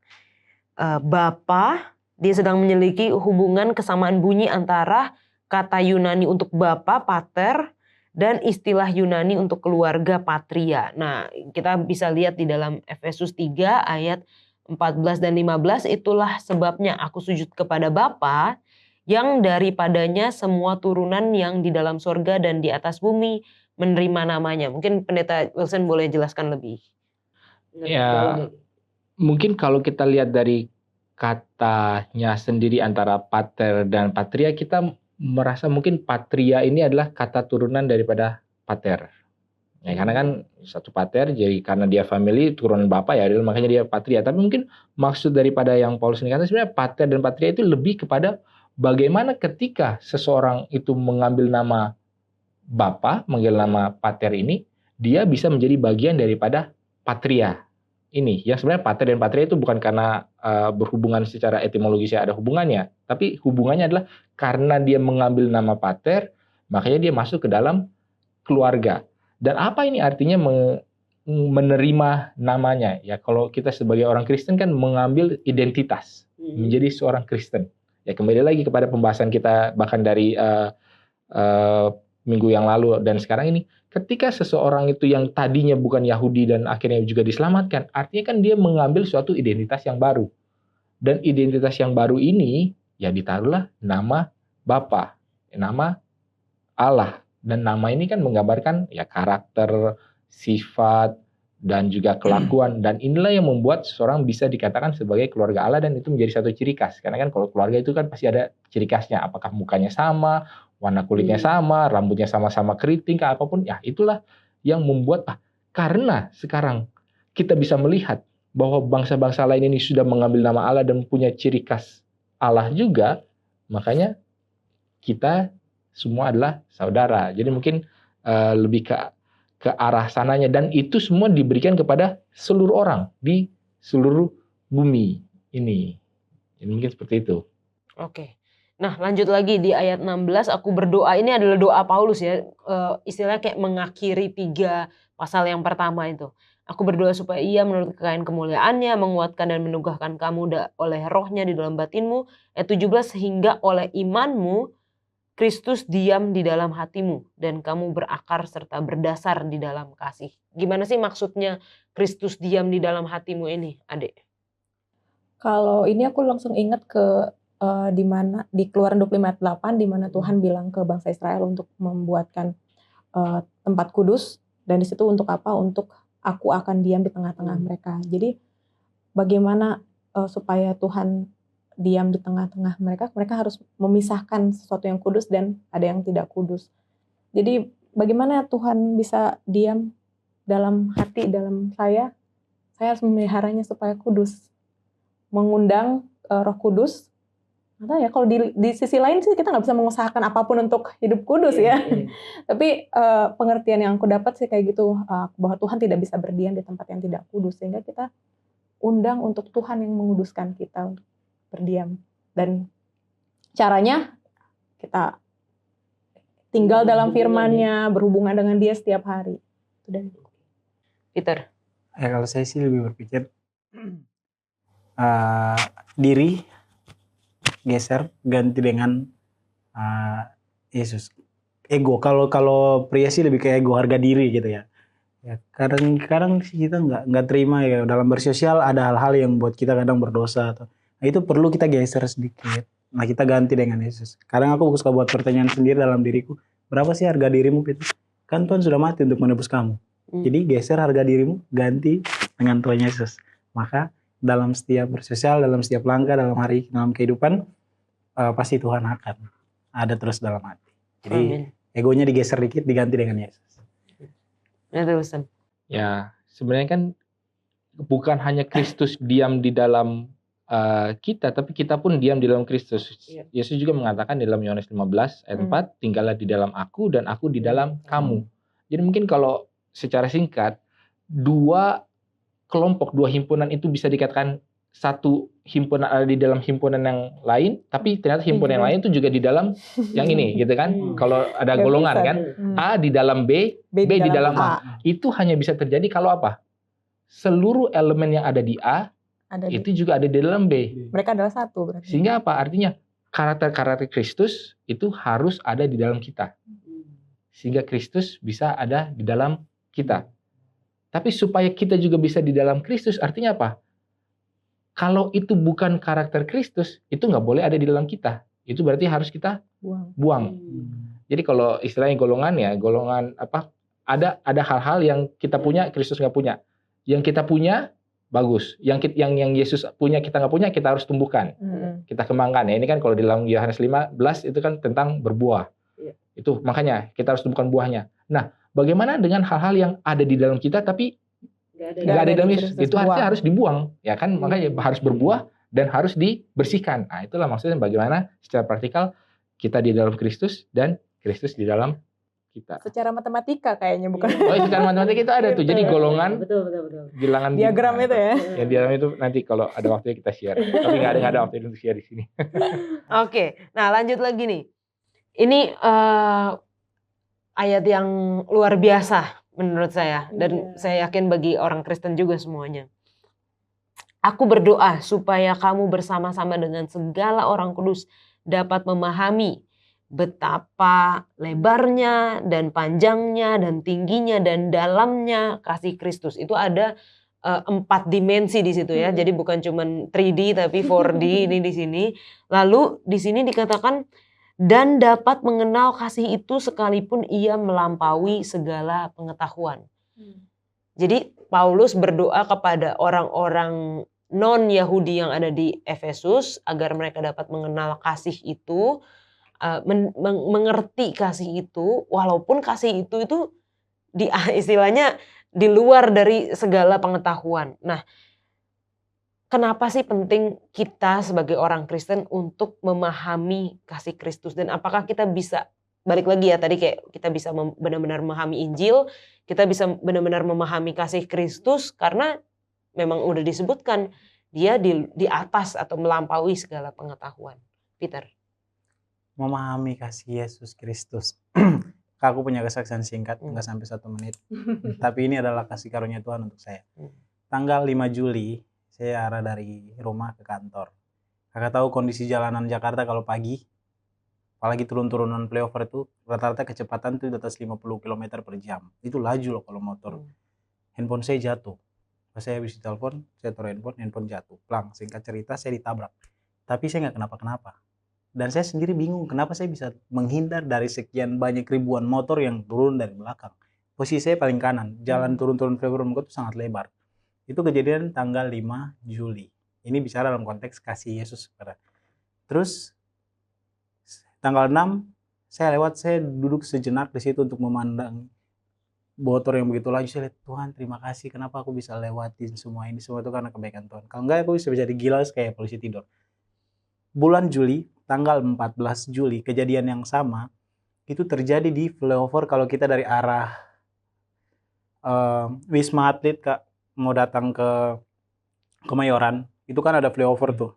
Bapa, dia sedang menyelidiki hubungan kesamaan bunyi antara kata Yunani untuk bapa, pater, dan istilah Yunani untuk keluarga, patria. Nah, kita bisa lihat di dalam Efesus 3 ayat 14 dan 15, itulah sebabnya aku sujud kepada Bapa yang daripadanya semua turunan yang di dalam sorga dan di atas bumi menerima namanya. Mungkin Pendeta Wilson boleh jelaskan lebih. Ya, mungkin kalau kita lihat dari katanya sendiri antara pater dan patria, kita merasa mungkin patria ini adalah kata turunan daripada pater. Ya, karena kan satu pater, jadi karena dia family turunan bapak ya, makanya dia patria. Tapi mungkin maksud daripada yang Paulus ini kata sebenarnya pater dan patria itu lebih kepada bagaimana ketika seseorang itu mengambil nama bapa, mengambil nama pater ini, dia bisa menjadi bagian daripada patria ini. Yang sebenarnya pater dan patria itu bukan karena berhubungan secara etimologisnya ada hubungannya, tapi hubungannya adalah karena dia mengambil nama pater, makanya dia masuk ke dalam keluarga. Dan apa ini artinya menerima namanya? Ya, kalau kita sebagai orang Kristen kan mengambil identitas, menjadi seorang Kristen. Ya, kembali lagi kepada pembahasan kita bahkan dari minggu yang lalu dan sekarang ini, ketika seseorang itu yang tadinya bukan Yahudi dan akhirnya juga diselamatkan, artinya kan dia mengambil suatu identitas yang baru. Dan identitas yang baru ini, ya ditaruhlah nama Bapa, nama Allah. Dan nama ini kan menggambarkan ya karakter, sifat, dan juga kelakuan. Dan inilah yang membuat seseorang bisa dikatakan sebagai keluarga Allah, dan itu menjadi satu ciri khas. Karena kan kalau keluarga itu kan pasti ada ciri khasnya. Apakah mukanya sama, warna kulitnya sama, rambutnya sama-sama keriting, apapun. Ya itulah yang membuat, karena sekarang kita bisa melihat bahwa bangsa-bangsa lain ini sudah mengambil nama Allah dan punya ciri khas Allah juga, makanya kita semua adalah saudara. Jadi mungkin lebih ke arah sananya, dan itu semua diberikan kepada seluruh orang di seluruh bumi ini. Mungkin seperti itu. Oke. Nah, lanjut lagi di ayat 16, aku berdoa, ini adalah doa Paulus ya, istilahnya kayak mengakhiri 3 pasal yang pertama itu. Aku berdoa supaya ia menurut kekayaan kemuliaannya menguatkan dan menugaskan kamu oleh rohnya di dalam batinmu. Ayat 17, sehingga oleh imanmu Kristus diam di dalam hatimu dan kamu berakar serta berdasar di dalam kasih. Gimana sih maksudnya Kristus diam di dalam hatimu ini, Adek? Kalau ini aku langsung ingat ke di mana di Keluaran 25 ayat 8 di mana Tuhan bilang ke bangsa Israel untuk membuatkan tempat kudus, dan di situ untuk apa? Untuk aku akan diam di tengah-tengah mereka. Jadi bagaimana supaya Tuhan diam di tengah-tengah mereka harus memisahkan sesuatu yang kudus dan ada yang tidak kudus. Jadi bagaimana Tuhan bisa diam dalam hati, dalam saya harus memeliharanya supaya kudus. Mengundang Roh Kudus. Nah, ya kalau di sisi lain sih kita nggak bisa mengusahakan apapun untuk hidup kudus ya. Tapi pengertian yang aku dapat sih kayak gitu, bahwa Tuhan tidak bisa berdiam di tempat yang tidak kudus, sehingga kita undang untuk Tuhan yang menguduskan kita untuk berdiam. Dan caranya kita tinggal dalam firman-Nya, berhubungan dengan Dia setiap hari. Peter. Ya, kalau saya sih lebih berpikir diri geser ganti dengan Yesus. Ego, kalau pria sih lebih ke ego, harga diri gitu ya. Ya, kadang sih kita nggak terima ya, dalam bersosial ada hal-hal yang buat kita kadang berdosa atau itu perlu kita geser sedikit. Nah, kita ganti dengan Yesus. Kadang aku suka buat pertanyaan sendiri dalam diriku, berapa sih harga dirimu, Peter? Kan Tuhan sudah mati untuk menebus kamu. Jadi geser harga dirimu, ganti dengan Tuhan Yesus. Maka dalam setiap bersosial, dalam setiap langkah, dalam kehidupan, pasti Tuhan akan ada terus dalam hati. Jadi egonya digeser dikit, diganti dengan Yesus. Ya, sebenarnya kan bukan hanya Kristus diam di dalam kita, tapi kita pun diam di dalam Kristus. Yesus juga mengatakan di dalam Yohanes 15 ayat 4, tinggallah di dalam aku dan aku di dalam kamu. Jadi mungkin kalau secara singkat, dua kelompok, dua himpunan itu bisa dikatakan satu himpunan ada di dalam himpunan yang lain, tapi ternyata himpunan yang lain itu juga di dalam yang ini, gitu kan? Kalau ada Nggak golongan bisa. kan, A di dalam B, B di dalam A. A. Itu hanya bisa terjadi kalau apa? Seluruh elemen yang ada di A Ada di- itu juga ada di dalam B. mereka adalah satu berarti. Sehingga apa? Artinya karakter-karakter Kristus itu harus ada di dalam kita. Sehingga Kristus bisa ada di dalam kita. Tapi supaya kita juga bisa di dalam Kristus, artinya apa? Kalau itu bukan karakter Kristus, itu nggak boleh ada di dalam kita. Itu berarti harus kita buang. Jadi kalau istilahnya golongan apa? Ada hal-hal yang kita punya, Kristus nggak punya. Yang kita punya bagus. Yang Yesus punya kita nggak punya, kita harus tumbuhkan. Kita kembangkan ya. Ini kan kalau di dalam Yohanes 15 itu kan tentang berbuah. Iya. Itu makanya kita harus tumbuhkan buahnya. Nah, bagaimana dengan hal-hal yang ada di dalam kita tapi nggak ada di dalam Yesus? Itu artinya harus dibuang, ya kan? Makanya harus berbuah dan harus dibersihkan. Nah, itulah maksudnya bagaimana secara praktikal kita di dalam Kristus dan Kristus di dalam kita. Secara matematika kayaknya bukan. Oh, secara matematika itu ada tuh. Jadi golongan Betul. bilangan Diagram itu ya. Ya diagram itu nanti kalau ada waktunya kita share. Tapi nggak ada waktu untuk share di sini. Oke, nah lanjut lagi nih. Ini ayat yang luar biasa menurut saya. Dan saya yakin bagi orang Kristen juga semuanya. Aku berdoa supaya kamu bersama-sama dengan segala orang kudus dapat memahami betapa lebarnya dan panjangnya dan tingginya dan dalamnya kasih Kristus. Itu ada 4 dimensi di situ ya. Jadi bukan cuma 3D tapi 4D ini di sini. Lalu di sini dikatakan dan dapat mengenal kasih itu sekalipun ia melampaui segala pengetahuan. Jadi Paulus berdoa kepada orang-orang non-Yahudi yang ada di Efesus agar mereka dapat mengenal kasih itu, mengerti kasih itu, walaupun kasih itu istilahnya di luar dari segala pengetahuan. Nah, kenapa sih penting kita sebagai orang Kristen untuk memahami kasih Kristus, dan apakah kita bisa balik lagi ya tadi kayak kita bisa benar-benar memahami Injil, kita bisa benar-benar memahami kasih Kristus karena memang udah disebutkan dia di atas atau melampaui segala pengetahuan. Peter. Memahami kasih Yesus Kristus. Aku punya kesaksian singkat, nggak sampai 1 menit. Tapi ini adalah kasih karunia Tuhan untuk saya. Tanggal 5 Juli, saya arah dari rumah ke kantor. Kakak tahu kondisi jalanan Jakarta kalau pagi, apalagi turun-turunan flyover itu, rata-rata kecepatan itu di atas 50 km per jam. Itu laju loh kalau motor. Handphone saya jatuh. Pas saya habis ditelepon, saya taruh handphone jatuh. Plang, singkat cerita saya ditabrak. Tapi saya nggak kenapa-kenapa. Dan saya sendiri bingung kenapa saya bisa menghindar dari sekian banyak ribuan motor yang turun dari belakang. Posisi saya paling kanan, jalan turun-turun flyover itu sangat lebar. Itu kejadian tanggal 5 Juli. Ini bicara dalam konteks kasih Yesus. Terus tanggal 6 saya duduk sejenak di situ untuk memandang motor yang begitu laju. Saya lihat, Tuhan terima kasih kenapa aku bisa lewatin semua ini. Semua itu karena kebaikan Tuhan. Kalau enggak aku bisa jadi gila kayak polisi tidur. Bulan Juli, tanggal 14 Juli, kejadian yang sama itu terjadi di flyover kalau kita dari arah Wisma Atlet Kak, mau datang ke Kemayoran, itu kan ada flyover tuh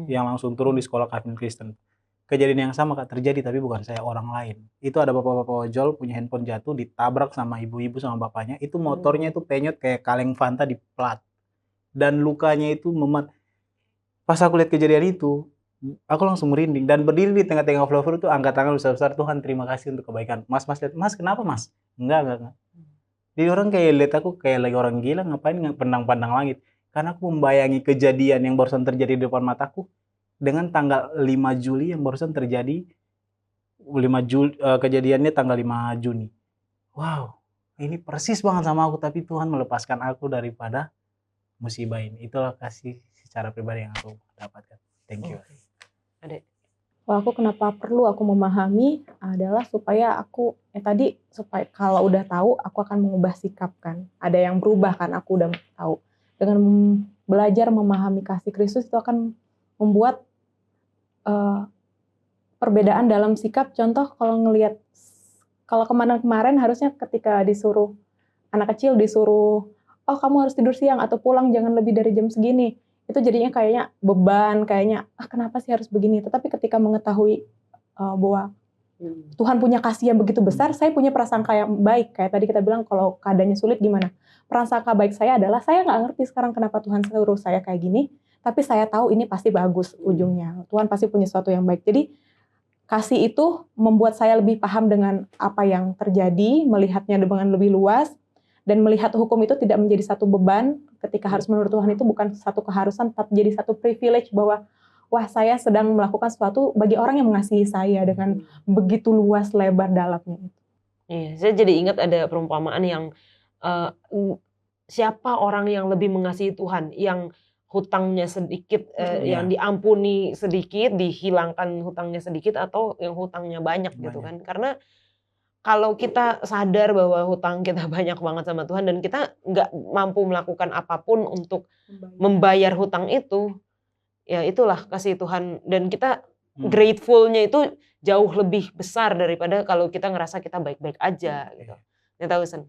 yang langsung turun di sekolah Calvin Kristen. Kejadian yang sama Kak terjadi, tapi bukan saya, orang lain. Itu ada bapak-bapak ojol punya handphone jatuh, ditabrak sama ibu-ibu sama bapaknya. Itu motornya itu penyot kayak kaleng Fanta di plat. Dan lukanya itu pas aku lihat kejadian itu, aku langsung merinding dan berdiri di tengah-tengah flyover itu angkat tangan besar-besar, Tuhan terima kasih untuk kebaikan. Mas lihat, Mas kenapa Mas? Enggak. Jadi orang kayak lihat aku kayak lagi orang gila, ngapain pandang-pandang langit. Karena aku membayangi kejadian yang barusan terjadi di depan mataku dengan tanggal 5 Juli yang barusan terjadi. Kejadiannya tanggal 5 Juni. Wow, ini persis banget sama aku, tapi Tuhan melepaskan aku daripada musibah ini. Itulah kasih secara pribadi yang aku dapatkan. Thank you. Adek. Kalau aku kenapa perlu aku memahami adalah supaya supaya kalau udah tahu aku akan mengubah sikap kan. Ada yang berubah kan, aku udah tahu. Dengan belajar memahami kasih Kristus itu akan membuat perbedaan dalam sikap. Contoh kalau Kalau kemarin harusnya ketika disuruh anak kecil disuruh, oh kamu harus tidur siang atau pulang jangan lebih dari jam segini. Itu jadinya kayaknya beban, kayaknya kenapa sih harus begini. Tetapi ketika mengetahui bahwa Tuhan punya kasih yang begitu besar, saya punya prasangka yang baik. Kayak tadi kita bilang kalau keadaannya sulit gimana. Prasangka baik saya adalah saya nggak ngerti sekarang kenapa Tuhan suruh saya kayak gini, tapi saya tahu ini pasti bagus ujungnya. Tuhan pasti punya sesuatu yang baik. Jadi kasih itu membuat saya lebih paham dengan apa yang terjadi, melihatnya dengan lebih luas, dan melihat hukum itu tidak menjadi satu beban ketika harus menurut Tuhan itu bukan satu keharusan, tapi jadi satu privilege bahwa wah saya sedang melakukan sesuatu bagi orang yang mengasihi saya dengan begitu luas lebar dalamnya. Iya, saya jadi ingat ada perumpamaan yang siapa orang yang lebih mengasihi Tuhan, yang hutangnya sedikit, yang diampuni sedikit, dihilangkan hutangnya sedikit, atau yang hutangnya banyak gitu kan? Karena kalau kita sadar bahwa hutang kita banyak banget sama Tuhan dan kita nggak mampu melakukan apapun untuk membayar hutang itu, ya itulah kasih Tuhan. Dan kita grateful-nya itu jauh lebih besar daripada kalau kita ngerasa kita baik-baik aja gitu. Ya tahu Sen?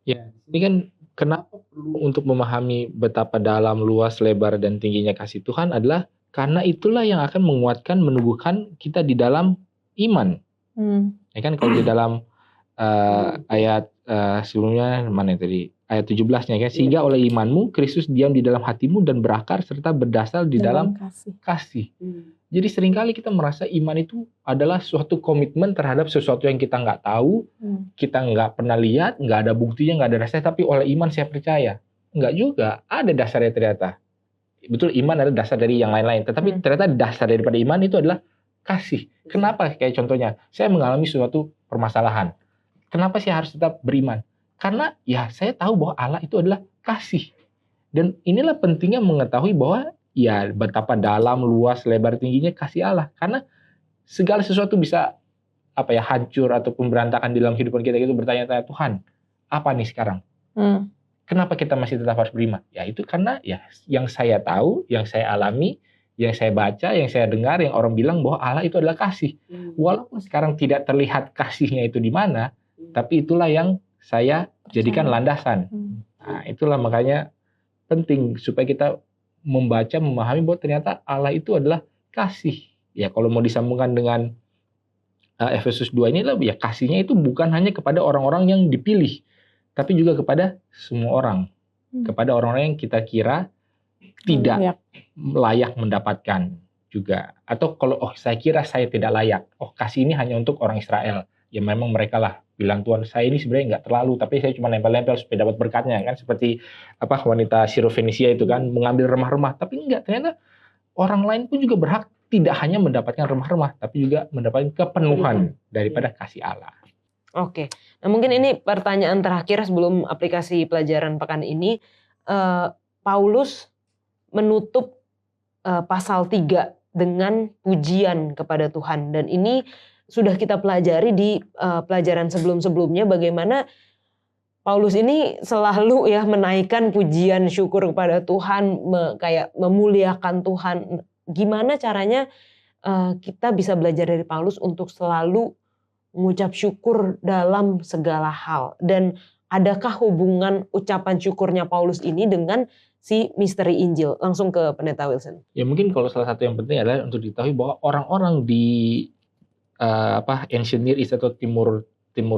Ya, ini kan kenapa perlu untuk memahami betapa dalam, luas, lebar, dan tingginya kasih Tuhan adalah karena itulah yang akan menguatkan, menumbuhkan kita di dalam iman. Ya kan kalau di dalam ayat sebelumnya mana tadi ayat 17-nya kan, sehingga oleh imanmu Kristus diam di dalam hatimu dan berakar serta berdasar di dalam kasih. Jadi seringkali kita merasa iman itu adalah suatu komitmen terhadap sesuatu yang kita nggak tahu, kita nggak pernah lihat, nggak ada buktinya, nggak ada rasanya, tapi oleh iman saya percaya. Nggak juga, ada dasarnya ternyata. Betul, iman ada dasar dari yang lain-lain, tetapi ternyata dasar daripada iman itu adalah kasih. Kenapa? Kayak contohnya, saya mengalami suatu permasalahan. Kenapa saya harus tetap beriman? Karena ya saya tahu bahwa Allah itu adalah kasih. Dan inilah pentingnya mengetahui bahwa ya betapa dalam, luas, lebar, tingginya kasih Allah. Karena segala sesuatu bisa hancur ataupun berantakan di dalam kehidupan kita, itu bertanya-tanya, Tuhan, apa nih sekarang? Kenapa kita masih tetap harus beriman? Ya itu karena ya yang saya tahu, yang saya alami, yang saya baca, yang saya dengar, yang orang bilang bahwa Allah itu adalah kasih. Walaupun sekarang tidak terlihat kasihnya itu di mana, tapi itulah yang saya jadikan landasan. Nah, itulah makanya penting supaya kita membaca, memahami bahwa ternyata Allah itu adalah kasih. Ya kalau mau disambungkan dengan Efesus 2 ini, ya kasihnya itu bukan hanya kepada orang-orang yang dipilih, tapi juga kepada semua orang. Kepada orang-orang yang kita kira tidak layak mendapatkan juga. Atau kalau saya kira saya tidak layak, kasih ini hanya untuk orang Israel. Ya memang mereka lah bilang, Tuhan saya ini sebenarnya nggak terlalu, tapi saya cuma nempel-nempel supaya dapat berkatnya kan, seperti wanita Sirofenisia itu kan mengambil remah-remah, tapi enggak, ternyata orang lain pun juga berhak tidak hanya mendapatkan remah-remah, tapi juga mendapatkan kepenuhan daripada kasih Allah. Oke, nah mungkin ini pertanyaan terakhir sebelum aplikasi pelajaran pekan ini. Paulus menutup pasal 3 dengan pujian kepada Tuhan, dan ini sudah kita pelajari di pelajaran sebelum-sebelumnya bagaimana Paulus ini selalu ya menaikkan pujian syukur kepada Tuhan, kayak memuliakan Tuhan. Gimana caranya kita bisa belajar dari Paulus untuk selalu mengucap syukur dalam segala hal, dan adakah hubungan ucapan syukurnya Paulus ini dengan si misteri Injil? Langsung ke Pendeta Wilson. Ya mungkin kalau salah satu yang penting adalah untuk diketahui bahwa orang-orang di Ancient Near East atau timur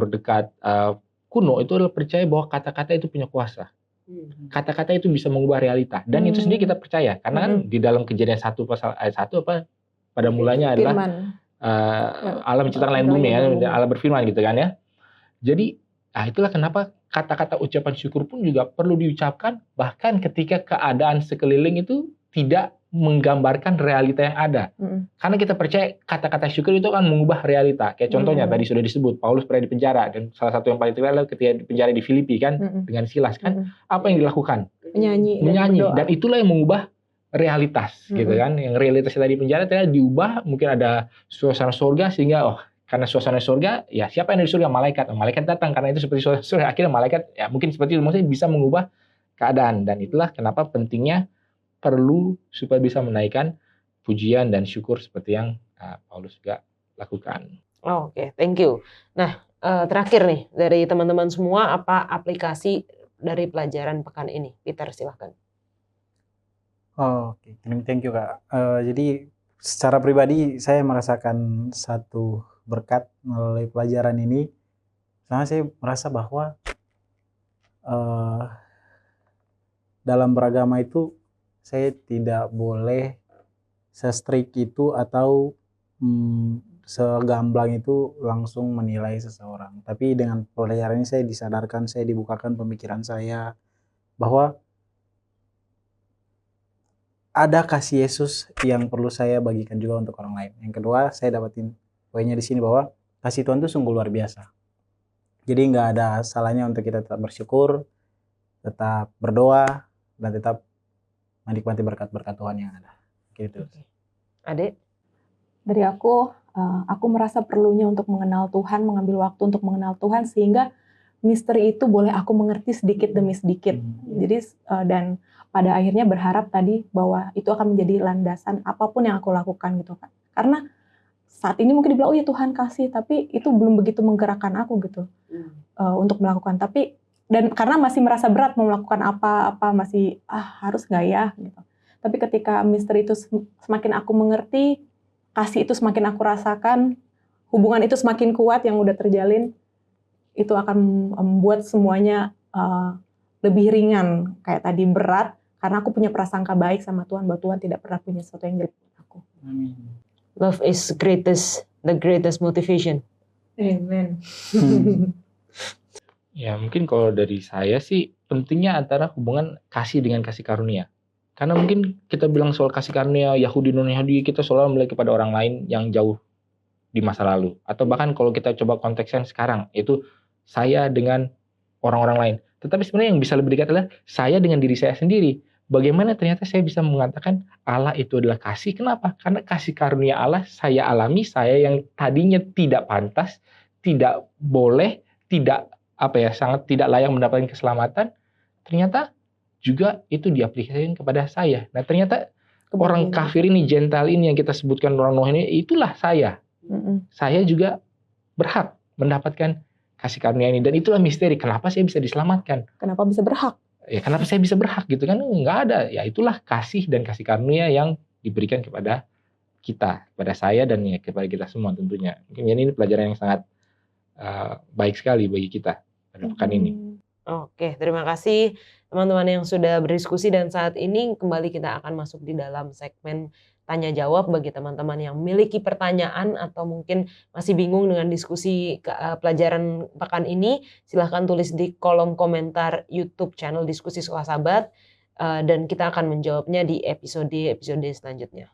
dekat kuno itu adalah percaya bahwa kata-kata itu punya kuasa. Kata-kata itu bisa mengubah realita, dan itu sendiri kita percaya karena kan di dalam Kejadian 1 pasal ayat 1 pada mulanya adalah Allah menciptakan langit bumi ya, Allah berfirman gitu kan ya. Jadi itulah kenapa kata-kata ucapan syukur pun juga perlu diucapkan bahkan ketika keadaan sekeliling itu tidak menggambarkan realita yang ada. Karena kita percaya kata-kata syukur itu akan mengubah realita. Kayak contohnya tadi sudah disebut, Paulus pernah di penjara, dan salah satu yang paling terkenal adalah ketika di penjara di Filipi kan dengan Silas kan, apa yang dilakukan? Menyanyi, dan itulah yang mengubah realitas gitu kan. Yang realitasnya tadi penjara ternyata diubah, mungkin ada suasana surga, sehingga karena suasana surga, ya siapa yang ada di surga? Malaikat datang, karena itu seperti suasana surga. Akhirnya malaikat ya mungkin seperti itu, maksudnya bisa mengubah keadaan. Dan itulah kenapa pentingnya perlu supaya bisa menaikkan pujian dan syukur seperti yang Paulus juga lakukan. Oke, thank you. Nah, terakhir nih dari teman-teman semua, apa aplikasi dari pelajaran pekan ini? Peter, silahkan. Oke, thank you Kak. Jadi secara pribadi saya merasakan satu berkat melalui pelajaran ini. Karena saya merasa bahwa dalam beragama itu saya tidak boleh se-strict itu atau segamblang itu langsung menilai seseorang. Tapi dengan pelajaran ini saya disadarkan, saya dibukakan pemikiran saya bahwa ada kasih Yesus yang perlu saya bagikan juga untuk orang lain. Yang kedua, saya dapatin poinnya di sini bahwa kasih Tuhan itu sungguh luar biasa. Jadi nggak ada salahnya untuk kita tetap bersyukur, tetap berdoa, dan tetap menikmati berkat-berkat Tuhan yang ada. Gitu. Adik? Dari aku merasa perlunya untuk mengenal Tuhan, mengambil waktu untuk mengenal Tuhan, sehingga misteri itu boleh aku mengerti sedikit demi sedikit. Jadi dan pada akhirnya berharap tadi bahwa itu akan menjadi landasan apapun yang aku lakukan gitu kan. Karena saat ini mungkin dibilang, oh ya Tuhan kasih, tapi itu belum begitu menggerakkan aku gitu untuk melakukan. Tapi dan karena masih merasa berat mau melakukan apa-apa, masih harus nggak ya gitu. Tapi ketika misteri itu semakin aku mengerti, kasih itu semakin aku rasakan, hubungan itu semakin kuat yang udah terjalin, itu akan membuat semuanya lebih ringan. Kayak tadi berat, karena aku punya prasangka baik sama Tuhan, bahwa Tuhan tidak pernah punya sesuatu yang jelek buat aku. Amin. Love is the greatest motivation. Amen. Ya mungkin kalau dari saya sih pentingnya antara hubungan kasih dengan kasih karunia. Karena mungkin kita bilang soal kasih karunia Yahudi non-Yahudi, kita selalu melihat kepada orang lain yang jauh di masa lalu. Atau bahkan kalau kita coba konteksnya sekarang, itu saya dengan orang-orang lain. Tetapi sebenarnya yang bisa lebih dekat adalah saya dengan diri saya sendiri. Bagaimana ternyata saya bisa mengatakan Allah itu adalah kasih. Kenapa? Karena kasih karunia Allah saya alami, saya yang tadinya tidak pantas, tidak boleh, sangat tidak layak mendapatkan keselamatan, ternyata juga itu diaplikasikan kepada saya. Nah ternyata orang kafir ini, Gentile ini yang kita sebutkan orang Noah ini, itulah saya. Saya juga berhak mendapatkan kasih karunia ini. Dan itulah misteri, kenapa saya bisa diselamatkan. Kenapa bisa berhak? Ya kenapa saya bisa berhak gitu kan, nggak ada. Ya itulah kasih dan kasih karunia yang diberikan kepada kita, kepada saya dan ya kepada kita semua tentunya. Mungkin ini pelajaran yang sangat baik sekali bagi kita pada pekan ini. Oke, terima kasih teman-teman yang sudah berdiskusi, dan saat ini kembali kita akan masuk di dalam segmen tanya jawab. Bagi teman-teman yang memiliki pertanyaan atau mungkin masih bingung dengan diskusi pelajaran pekan ini, silahkan tulis di kolom komentar YouTube channel Diskusi Sekolah Sabat, dan kita akan menjawabnya di episode selanjutnya.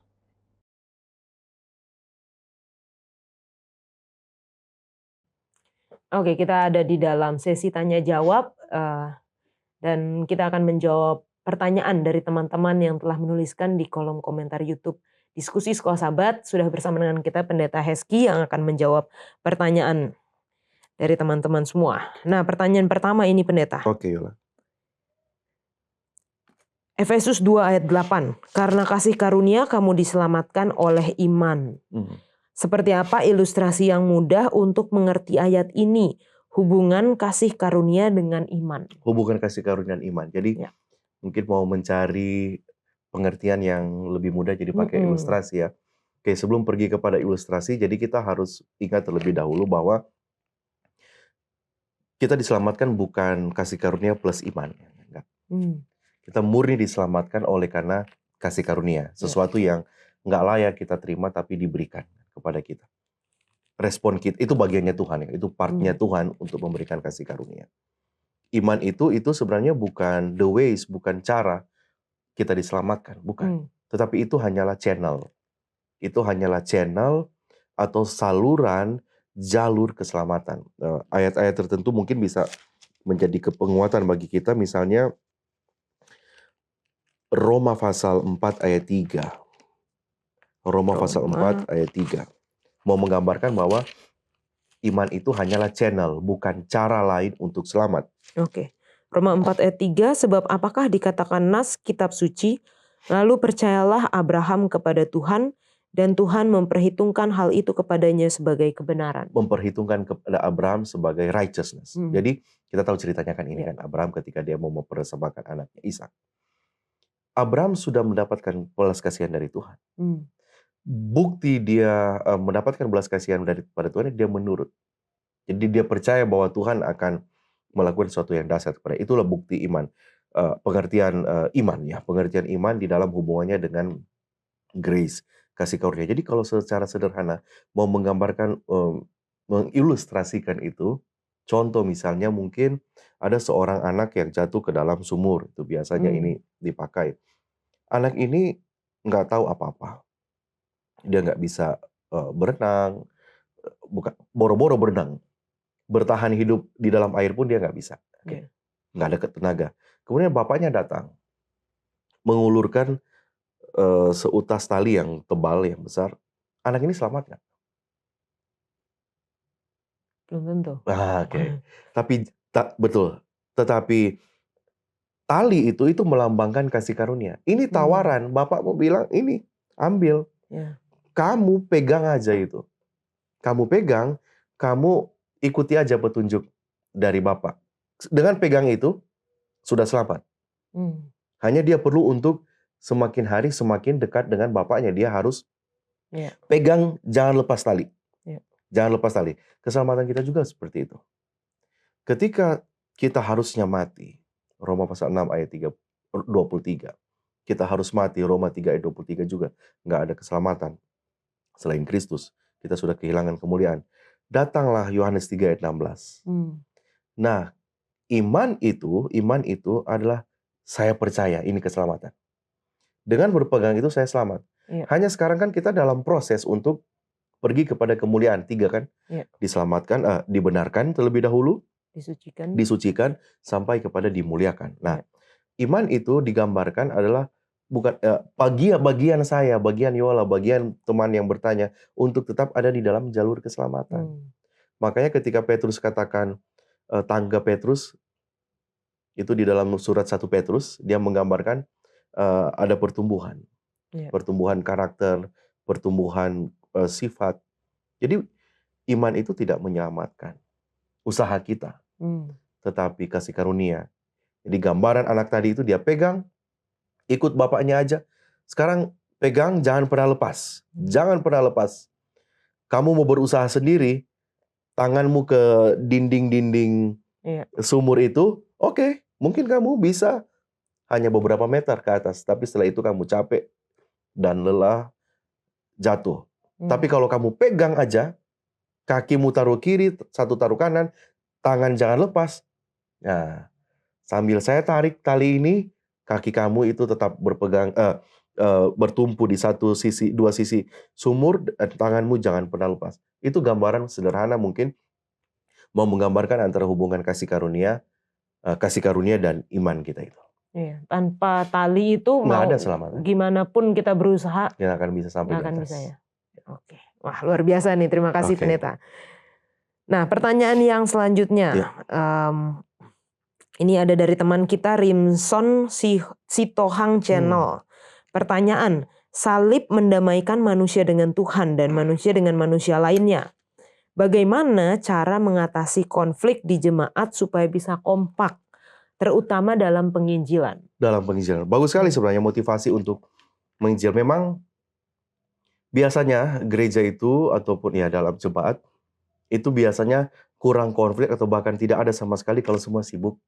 Oke, kita ada di dalam sesi tanya jawab, dan kita akan menjawab pertanyaan dari teman-teman yang telah menuliskan di kolom komentar YouTube Diskusi Sekolah Sabat. Sudah bersama dengan kita Pendeta Hezky yang akan menjawab pertanyaan dari teman-teman semua. Nah, pertanyaan pertama ini Pendeta. Oke, Yola. Efesus 2 ayat 8. Karena kasih karunia kamu diselamatkan oleh iman. Seperti apa ilustrasi yang mudah untuk mengerti ayat ini? Hubungan kasih karunia dengan iman. Hubungan kasih karunia dan iman. Jadi mungkin mau mencari pengertian yang lebih mudah, jadi pakai ilustrasi ya. Oke, sebelum pergi kepada ilustrasi, jadi kita harus ingat terlebih dahulu bahwa kita diselamatkan bukan kasih karunia plus iman. Kita murni diselamatkan oleh karena kasih karunia. Sesuatu yang nggak layak kita terima tapi diberikan kepada kita. Respon kita, itu bagiannya Tuhan ya, itu partnya Tuhan untuk memberikan kasih karunia. Iman itu sebenarnya bukan the ways, bukan cara kita diselamatkan, bukan. Tetapi itu hanyalah channel. Itu hanyalah channel atau saluran jalur keselamatan. Ayat-ayat tertentu mungkin bisa menjadi penguatan bagi kita, misalnya Roma pasal 4 ayat 3. Roma pasal 4 ayat 3. Mau menggambarkan bahwa iman itu hanyalah channel, bukan cara lain untuk selamat. Oke. Roma 4 ayat 3, sebab apakah dikatakan nas kitab suci, lalu percayalah Abraham kepada Tuhan, dan Tuhan memperhitungkan hal itu kepadanya sebagai kebenaran. Memperhitungkan kepada Abraham sebagai righteousness. Jadi kita tahu ceritanya kan ini Ya. kan Abraham ketika dia mau mempersembahkan anaknya Ishak. Abraham sudah mendapatkan belas kasihan dari Tuhan. Bukti dia mendapatkan belas kasihan daripada Tuhan, dia menurut. Jadi dia percaya bahwa Tuhan akan melakukan sesuatu yang dahsyat kepada. Itulah bukti iman. Pengertian iman ya, pengertian iman di dalam hubungannya dengan grace, kasih karunia. Jadi kalau secara sederhana mau menggambarkan, mengilustrasikan itu, contoh misalnya mungkin ada seorang anak yang jatuh ke dalam sumur, itu biasanya ini dipakai. Anak ini nggak tahu apa-apa, dia nggak bisa berenang, bukan boro-boro berenang, bertahan hidup di dalam air pun dia nggak bisa, nggak ada tenaga. Kemudian bapaknya datang, mengulurkan seutas tali yang tebal, yang besar. Anak ini selamat nggak? Belum tentu. Oke. Tapi betul. Tetapi tali itu melambangkan kasih karunia. Ini tawaran, bapak mau bilang ini ambil. Ya. Kamu pegang aja itu. Kamu pegang, kamu ikuti aja petunjuk dari bapak. Dengan pegang itu sudah selamat. Hanya dia perlu untuk semakin hari semakin dekat dengan bapaknya. Dia harus pegang, jangan lepas tali. Jangan lepas tali. Keselamatan kita juga seperti itu. Ketika kita harusnya mati, Roma pasal 6 ayat 23. Kita harus mati, Roma 3 ayat 23 juga. Nggak ada keselamatan selain Kristus. Kita sudah kehilangan kemuliaan. Datanglah Yohanes 3 ayat 16. Nah, iman itu adalah saya percaya ini keselamatan. Dengan berpegang itu saya selamat. Hanya sekarang kan kita dalam proses untuk pergi kepada kemuliaan. 3 kan? Diselamatkan, dibenarkan terlebih dahulu. Disucikan sampai kepada dimuliakan. Nah, iman itu digambarkan adalah bukan bagian saya, bagian Yola, bagian teman yang bertanya untuk tetap ada di dalam jalur keselamatan. Makanya ketika Petrus katakan tangga Petrus itu di dalam surat 1 Petrus, dia menggambarkan ada pertumbuhan. Pertumbuhan karakter, pertumbuhan sifat. Jadi iman itu tidak menyelamatkan usaha kita, tetapi kasih karunia. Jadi gambaran anak tadi itu dia pegang, ikut bapaknya aja. Sekarang pegang, jangan pernah lepas. Jangan pernah lepas. Kamu mau berusaha sendiri, tanganmu ke dinding-dinding sumur itu, oke, mungkin kamu bisa hanya beberapa meter ke atas, tapi setelah itu kamu capek dan lelah, jatuh. Tapi kalau kamu pegang aja, kakimu taruh kiri, satu taruh kanan, tangan jangan lepas. Nah, sambil saya tarik tali ini, kaki kamu itu tetap berpegang, bertumpu di dua sisi sumur, dan tanganmu jangan pernah lepas. Itu gambaran sederhana mungkin mau menggambarkan antara hubungan kasih karunia dan iman kita itu. Tanpa tali itu nggak mau ada selamanya. Gimana pun kita berusaha, nggak akan bisa sampai nggak di akan atas. bisa ya. Oke. Wah, luar biasa nih. Terima kasih Pendeta. Nah, pertanyaan yang selanjutnya. Ini ada dari teman kita Rimson Sitohang Channel. Pertanyaan, salib mendamaikan manusia dengan Tuhan dan manusia dengan manusia lainnya. Bagaimana cara mengatasi konflik di jemaat supaya bisa kompak, terutama dalam penginjilan? Dalam penginjilan. Bagus sekali sebenarnya motivasi untuk menginjil. Memang biasanya gereja itu ataupun ya dalam jemaat itu biasanya kurang konflik atau bahkan tidak ada sama sekali kalau semua sibuk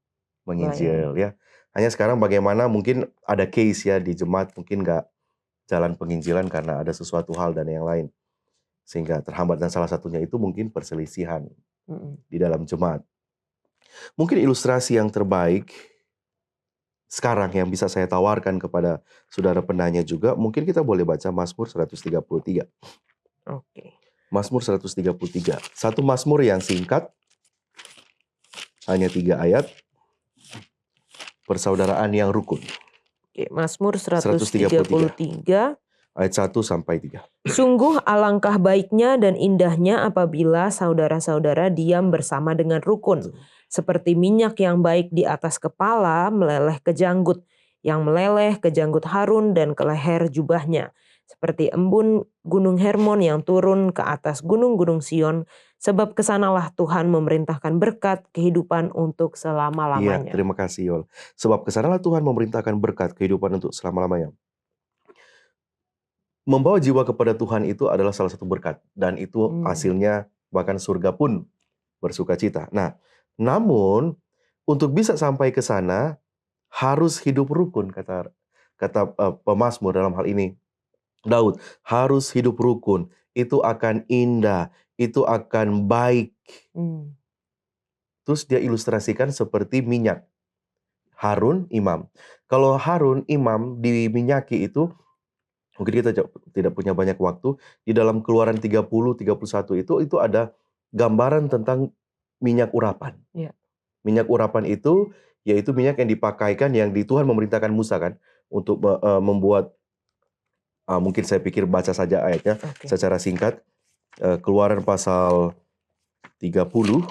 menginjil ya. Hanya sekarang bagaimana mungkin ada case ya di jemaat mungkin nggak jalan penginjilan karena ada sesuatu hal dan yang lain sehingga terhambat, dan salah satunya itu mungkin perselisihan di dalam jemaat. Mungkin ilustrasi yang terbaik sekarang yang bisa saya tawarkan kepada saudara penanya juga, mungkin kita boleh baca Mazmur 133. Mazmur 133. Satu Mazmur yang singkat, hanya 3 ayat. Persaudaraan yang rukun. Mazmur 133. Ayat 1 sampai 3. Sungguh alangkah baiknya dan indahnya apabila saudara-saudara diam bersama dengan rukun. Seperti minyak yang baik di atas kepala meleleh ke janggut, yang meleleh ke janggut Harun dan ke leher jubahnya. seperti embun Gunung Hermon yang turun ke atas gunung-gunung Sion, sebab kesanalah Tuhan memerintahkan berkat kehidupan untuk Iya, selama-lamanya. terima kasih Yol. Sebab kesanalah Tuhan memerintahkan berkat kehidupan untuk selama-lamanya. Membawa jiwa kepada Tuhan itu adalah salah satu berkat. Dan itu hasilnya bahkan surga pun bersuka cita. Nah, namun untuk bisa sampai ke sana harus hidup rukun, kata pemazmur dalam hal ini Daud, harus hidup rukun. Itu akan indah, itu akan baik. Terus dia ilustrasikan seperti minyak. Harun imam. Kalau Harun imam diminyaki itu, mungkin kita tidak punya banyak waktu, di dalam Keluaran 30-31 itu ada gambaran tentang minyak urapan. Ya. Minyak urapan itu yaitu minyak yang dipakaikan, yang di Tuhan memerintahkan Musa kan untuk membuat, mungkin saya pikir baca saja ayatnya secara singkat. Keluaran pasal 30.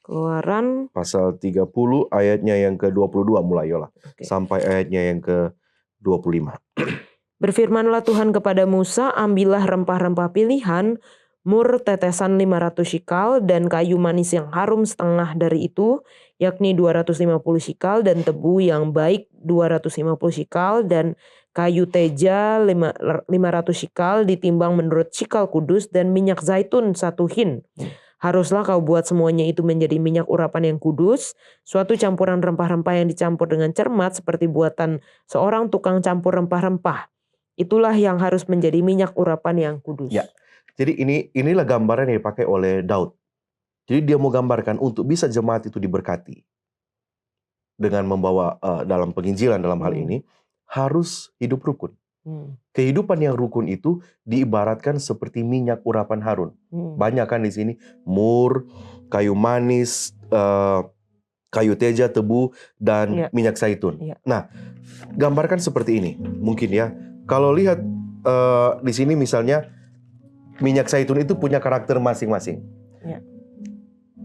Keluaran pasal 30 ayatnya yang ke-22 mulai Yola. Sampai ayatnya yang ke-25. Berfirmanlah Tuhan kepada Musa, ambillah rempah-rempah pilihan, mur tetesan 500 shikal, dan kayu manis yang harum setengah dari itu, yakni 250 shikal, dan tebu yang baik 250 shikal, dan kayu teja 500 shikal ditimbang menurut shikal kudus, dan minyak zaitun 1 hin. Haruslah kau buat semuanya itu menjadi minyak urapan yang kudus, suatu campuran rempah-rempah yang dicampur dengan cermat seperti buatan seorang tukang campur rempah-rempah. Itulah yang harus menjadi minyak urapan yang kudus. Ya. Jadi inilah gambaran yang dipakai oleh Daud. Jadi dia mau gambarkan untuk bisa jemaat itu diberkati dengan membawa dalam penginjilan dalam hal ini harus hidup rukun. Kehidupan yang rukun itu diibaratkan seperti minyak urapan Harun. Banyak kan di sini mur, kayu manis, kayu teja, tebu, dan minyak zaitun. Nah, gambarkan seperti ini mungkin ya. Kalau lihat di sini misalnya minyak zaitun itu punya karakter masing-masing.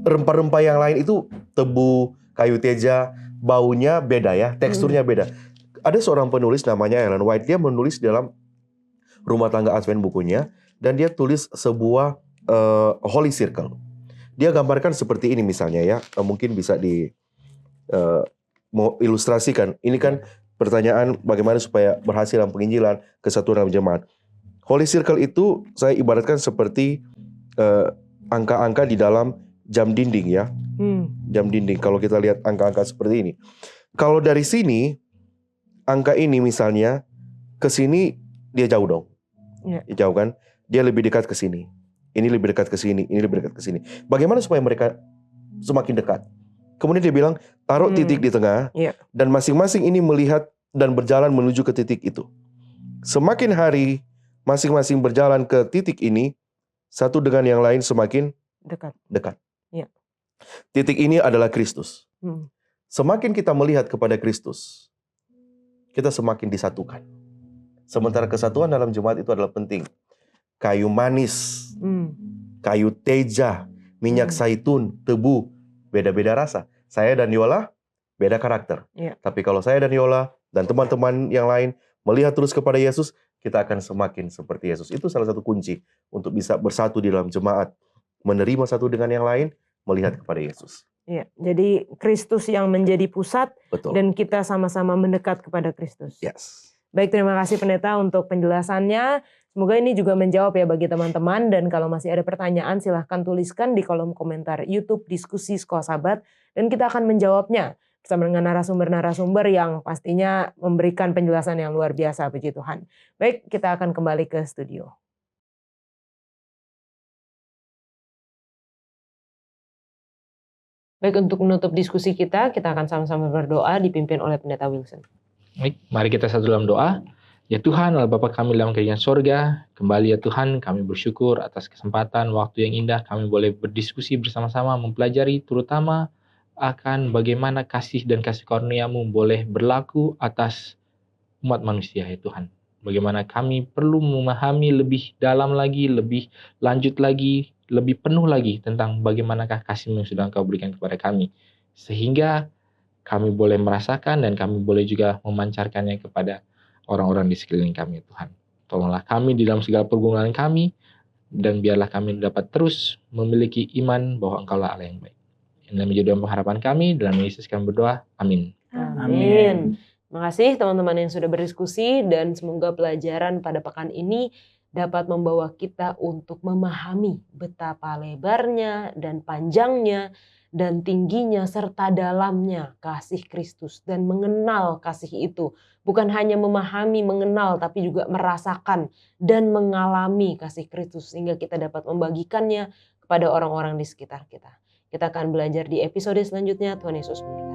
Rempah-rempah yang lain itu tebu, kayu teja, baunya beda ya, teksturnya beda. Ada seorang penulis namanya Ellen White, dia menulis dalam Rumah Tangga Advent bukunya, dan dia tulis sebuah Holy Circle. Dia gambarkan seperti ini misalnya ya, mungkin bisa mau ilustrasikan. Ini kan pertanyaan bagaimana supaya berhasil dalam penginjilan, kesatuan dalam jemaat. Holy Circle itu saya ibaratkan seperti angka-angka di dalam jam dinding ya. Jam dinding, kalau kita lihat angka-angka seperti ini. Kalau dari sini, angka ini misalnya, ke sini dia jauh dong. Jauh kan? Dia lebih dekat ke sini. Ini lebih dekat ke sini, ini lebih dekat ke sini. Bagaimana supaya mereka semakin dekat? Kemudian dia bilang, taruh titik di tengah, dan masing-masing ini melihat dan berjalan menuju ke titik itu. Semakin hari, masing-masing berjalan ke titik ini, satu dengan yang lain semakin dekat. Titik ini adalah Kristus. Semakin kita melihat kepada Kristus, kita semakin disatukan. Sementara kesatuan dalam jemaat itu adalah penting. Kayu manis, kayu teja, minyak zaitun, tebu, beda-beda rasa. Saya dan Yola beda karakter. Tapi kalau saya dan Yola dan teman-teman yang lain melihat terus kepada Yesus, kita akan semakin seperti Yesus. Itu salah satu kunci untuk bisa bersatu di dalam jemaat. Menerima satu dengan yang lain, melihat kepada Yesus. Ya, jadi Kristus yang menjadi pusat. Betul. Dan kita sama-sama mendekat kepada Kristus. Yes. Baik, terima kasih pendeta untuk penjelasannya. Semoga ini juga menjawab ya bagi teman-teman. Dan kalau masih ada pertanyaan silahkan tuliskan di kolom komentar YouTube Diskusi Sekolah Sabat. Dan kita akan menjawabnya bersama dengan narasumber-narasumber yang pastinya memberikan penjelasan yang luar biasa, puji Tuhan. Baik, kita akan kembali ke studio. Baik, untuk menutup diskusi kita akan sama-sama berdoa dipimpin oleh Pendeta Wilson. Baik, mari kita satu dalam doa. Ya Tuhan, Allah Bapa kami dalam kerajaan sorga, kembali ya Tuhan, kami bersyukur atas kesempatan, waktu yang indah, kami boleh berdiskusi bersama-sama, mempelajari terutama akan bagaimana kasih dan kasih karunia-Mu boleh berlaku atas umat manusia ya Tuhan. Bagaimana kami perlu memahami lebih dalam lagi, lebih lanjut lagi, lebih penuh lagi tentang bagaimanakah kasih-Mu yang sudah Engkau berikan kepada kami. Sehingga kami boleh merasakan dan kami boleh juga memancarkannya kepada orang-orang di sekeliling kami, Tuhan. Tolonglah kami di dalam segala pergumulan kami, dan biarlah kami dapat terus memiliki iman bahwa Engkaulah Allah yang baik. Inilah menjadi pengharapan kami, dalam Yesus kami berdoa. Amin. Amin. Terima kasih teman-teman yang sudah berdiskusi, dan semoga pelajaran pada pekan ini dapat membawa kita untuk memahami betapa lebarnya dan panjangnya dan tingginya serta dalamnya kasih Kristus, dan mengenal kasih itu. Bukan hanya memahami, mengenal, tapi juga merasakan dan mengalami kasih Kristus sehingga kita dapat membagikannya kepada orang-orang di sekitar kita. Kita akan belajar di episode selanjutnya. Tuhan Yesus memberkati.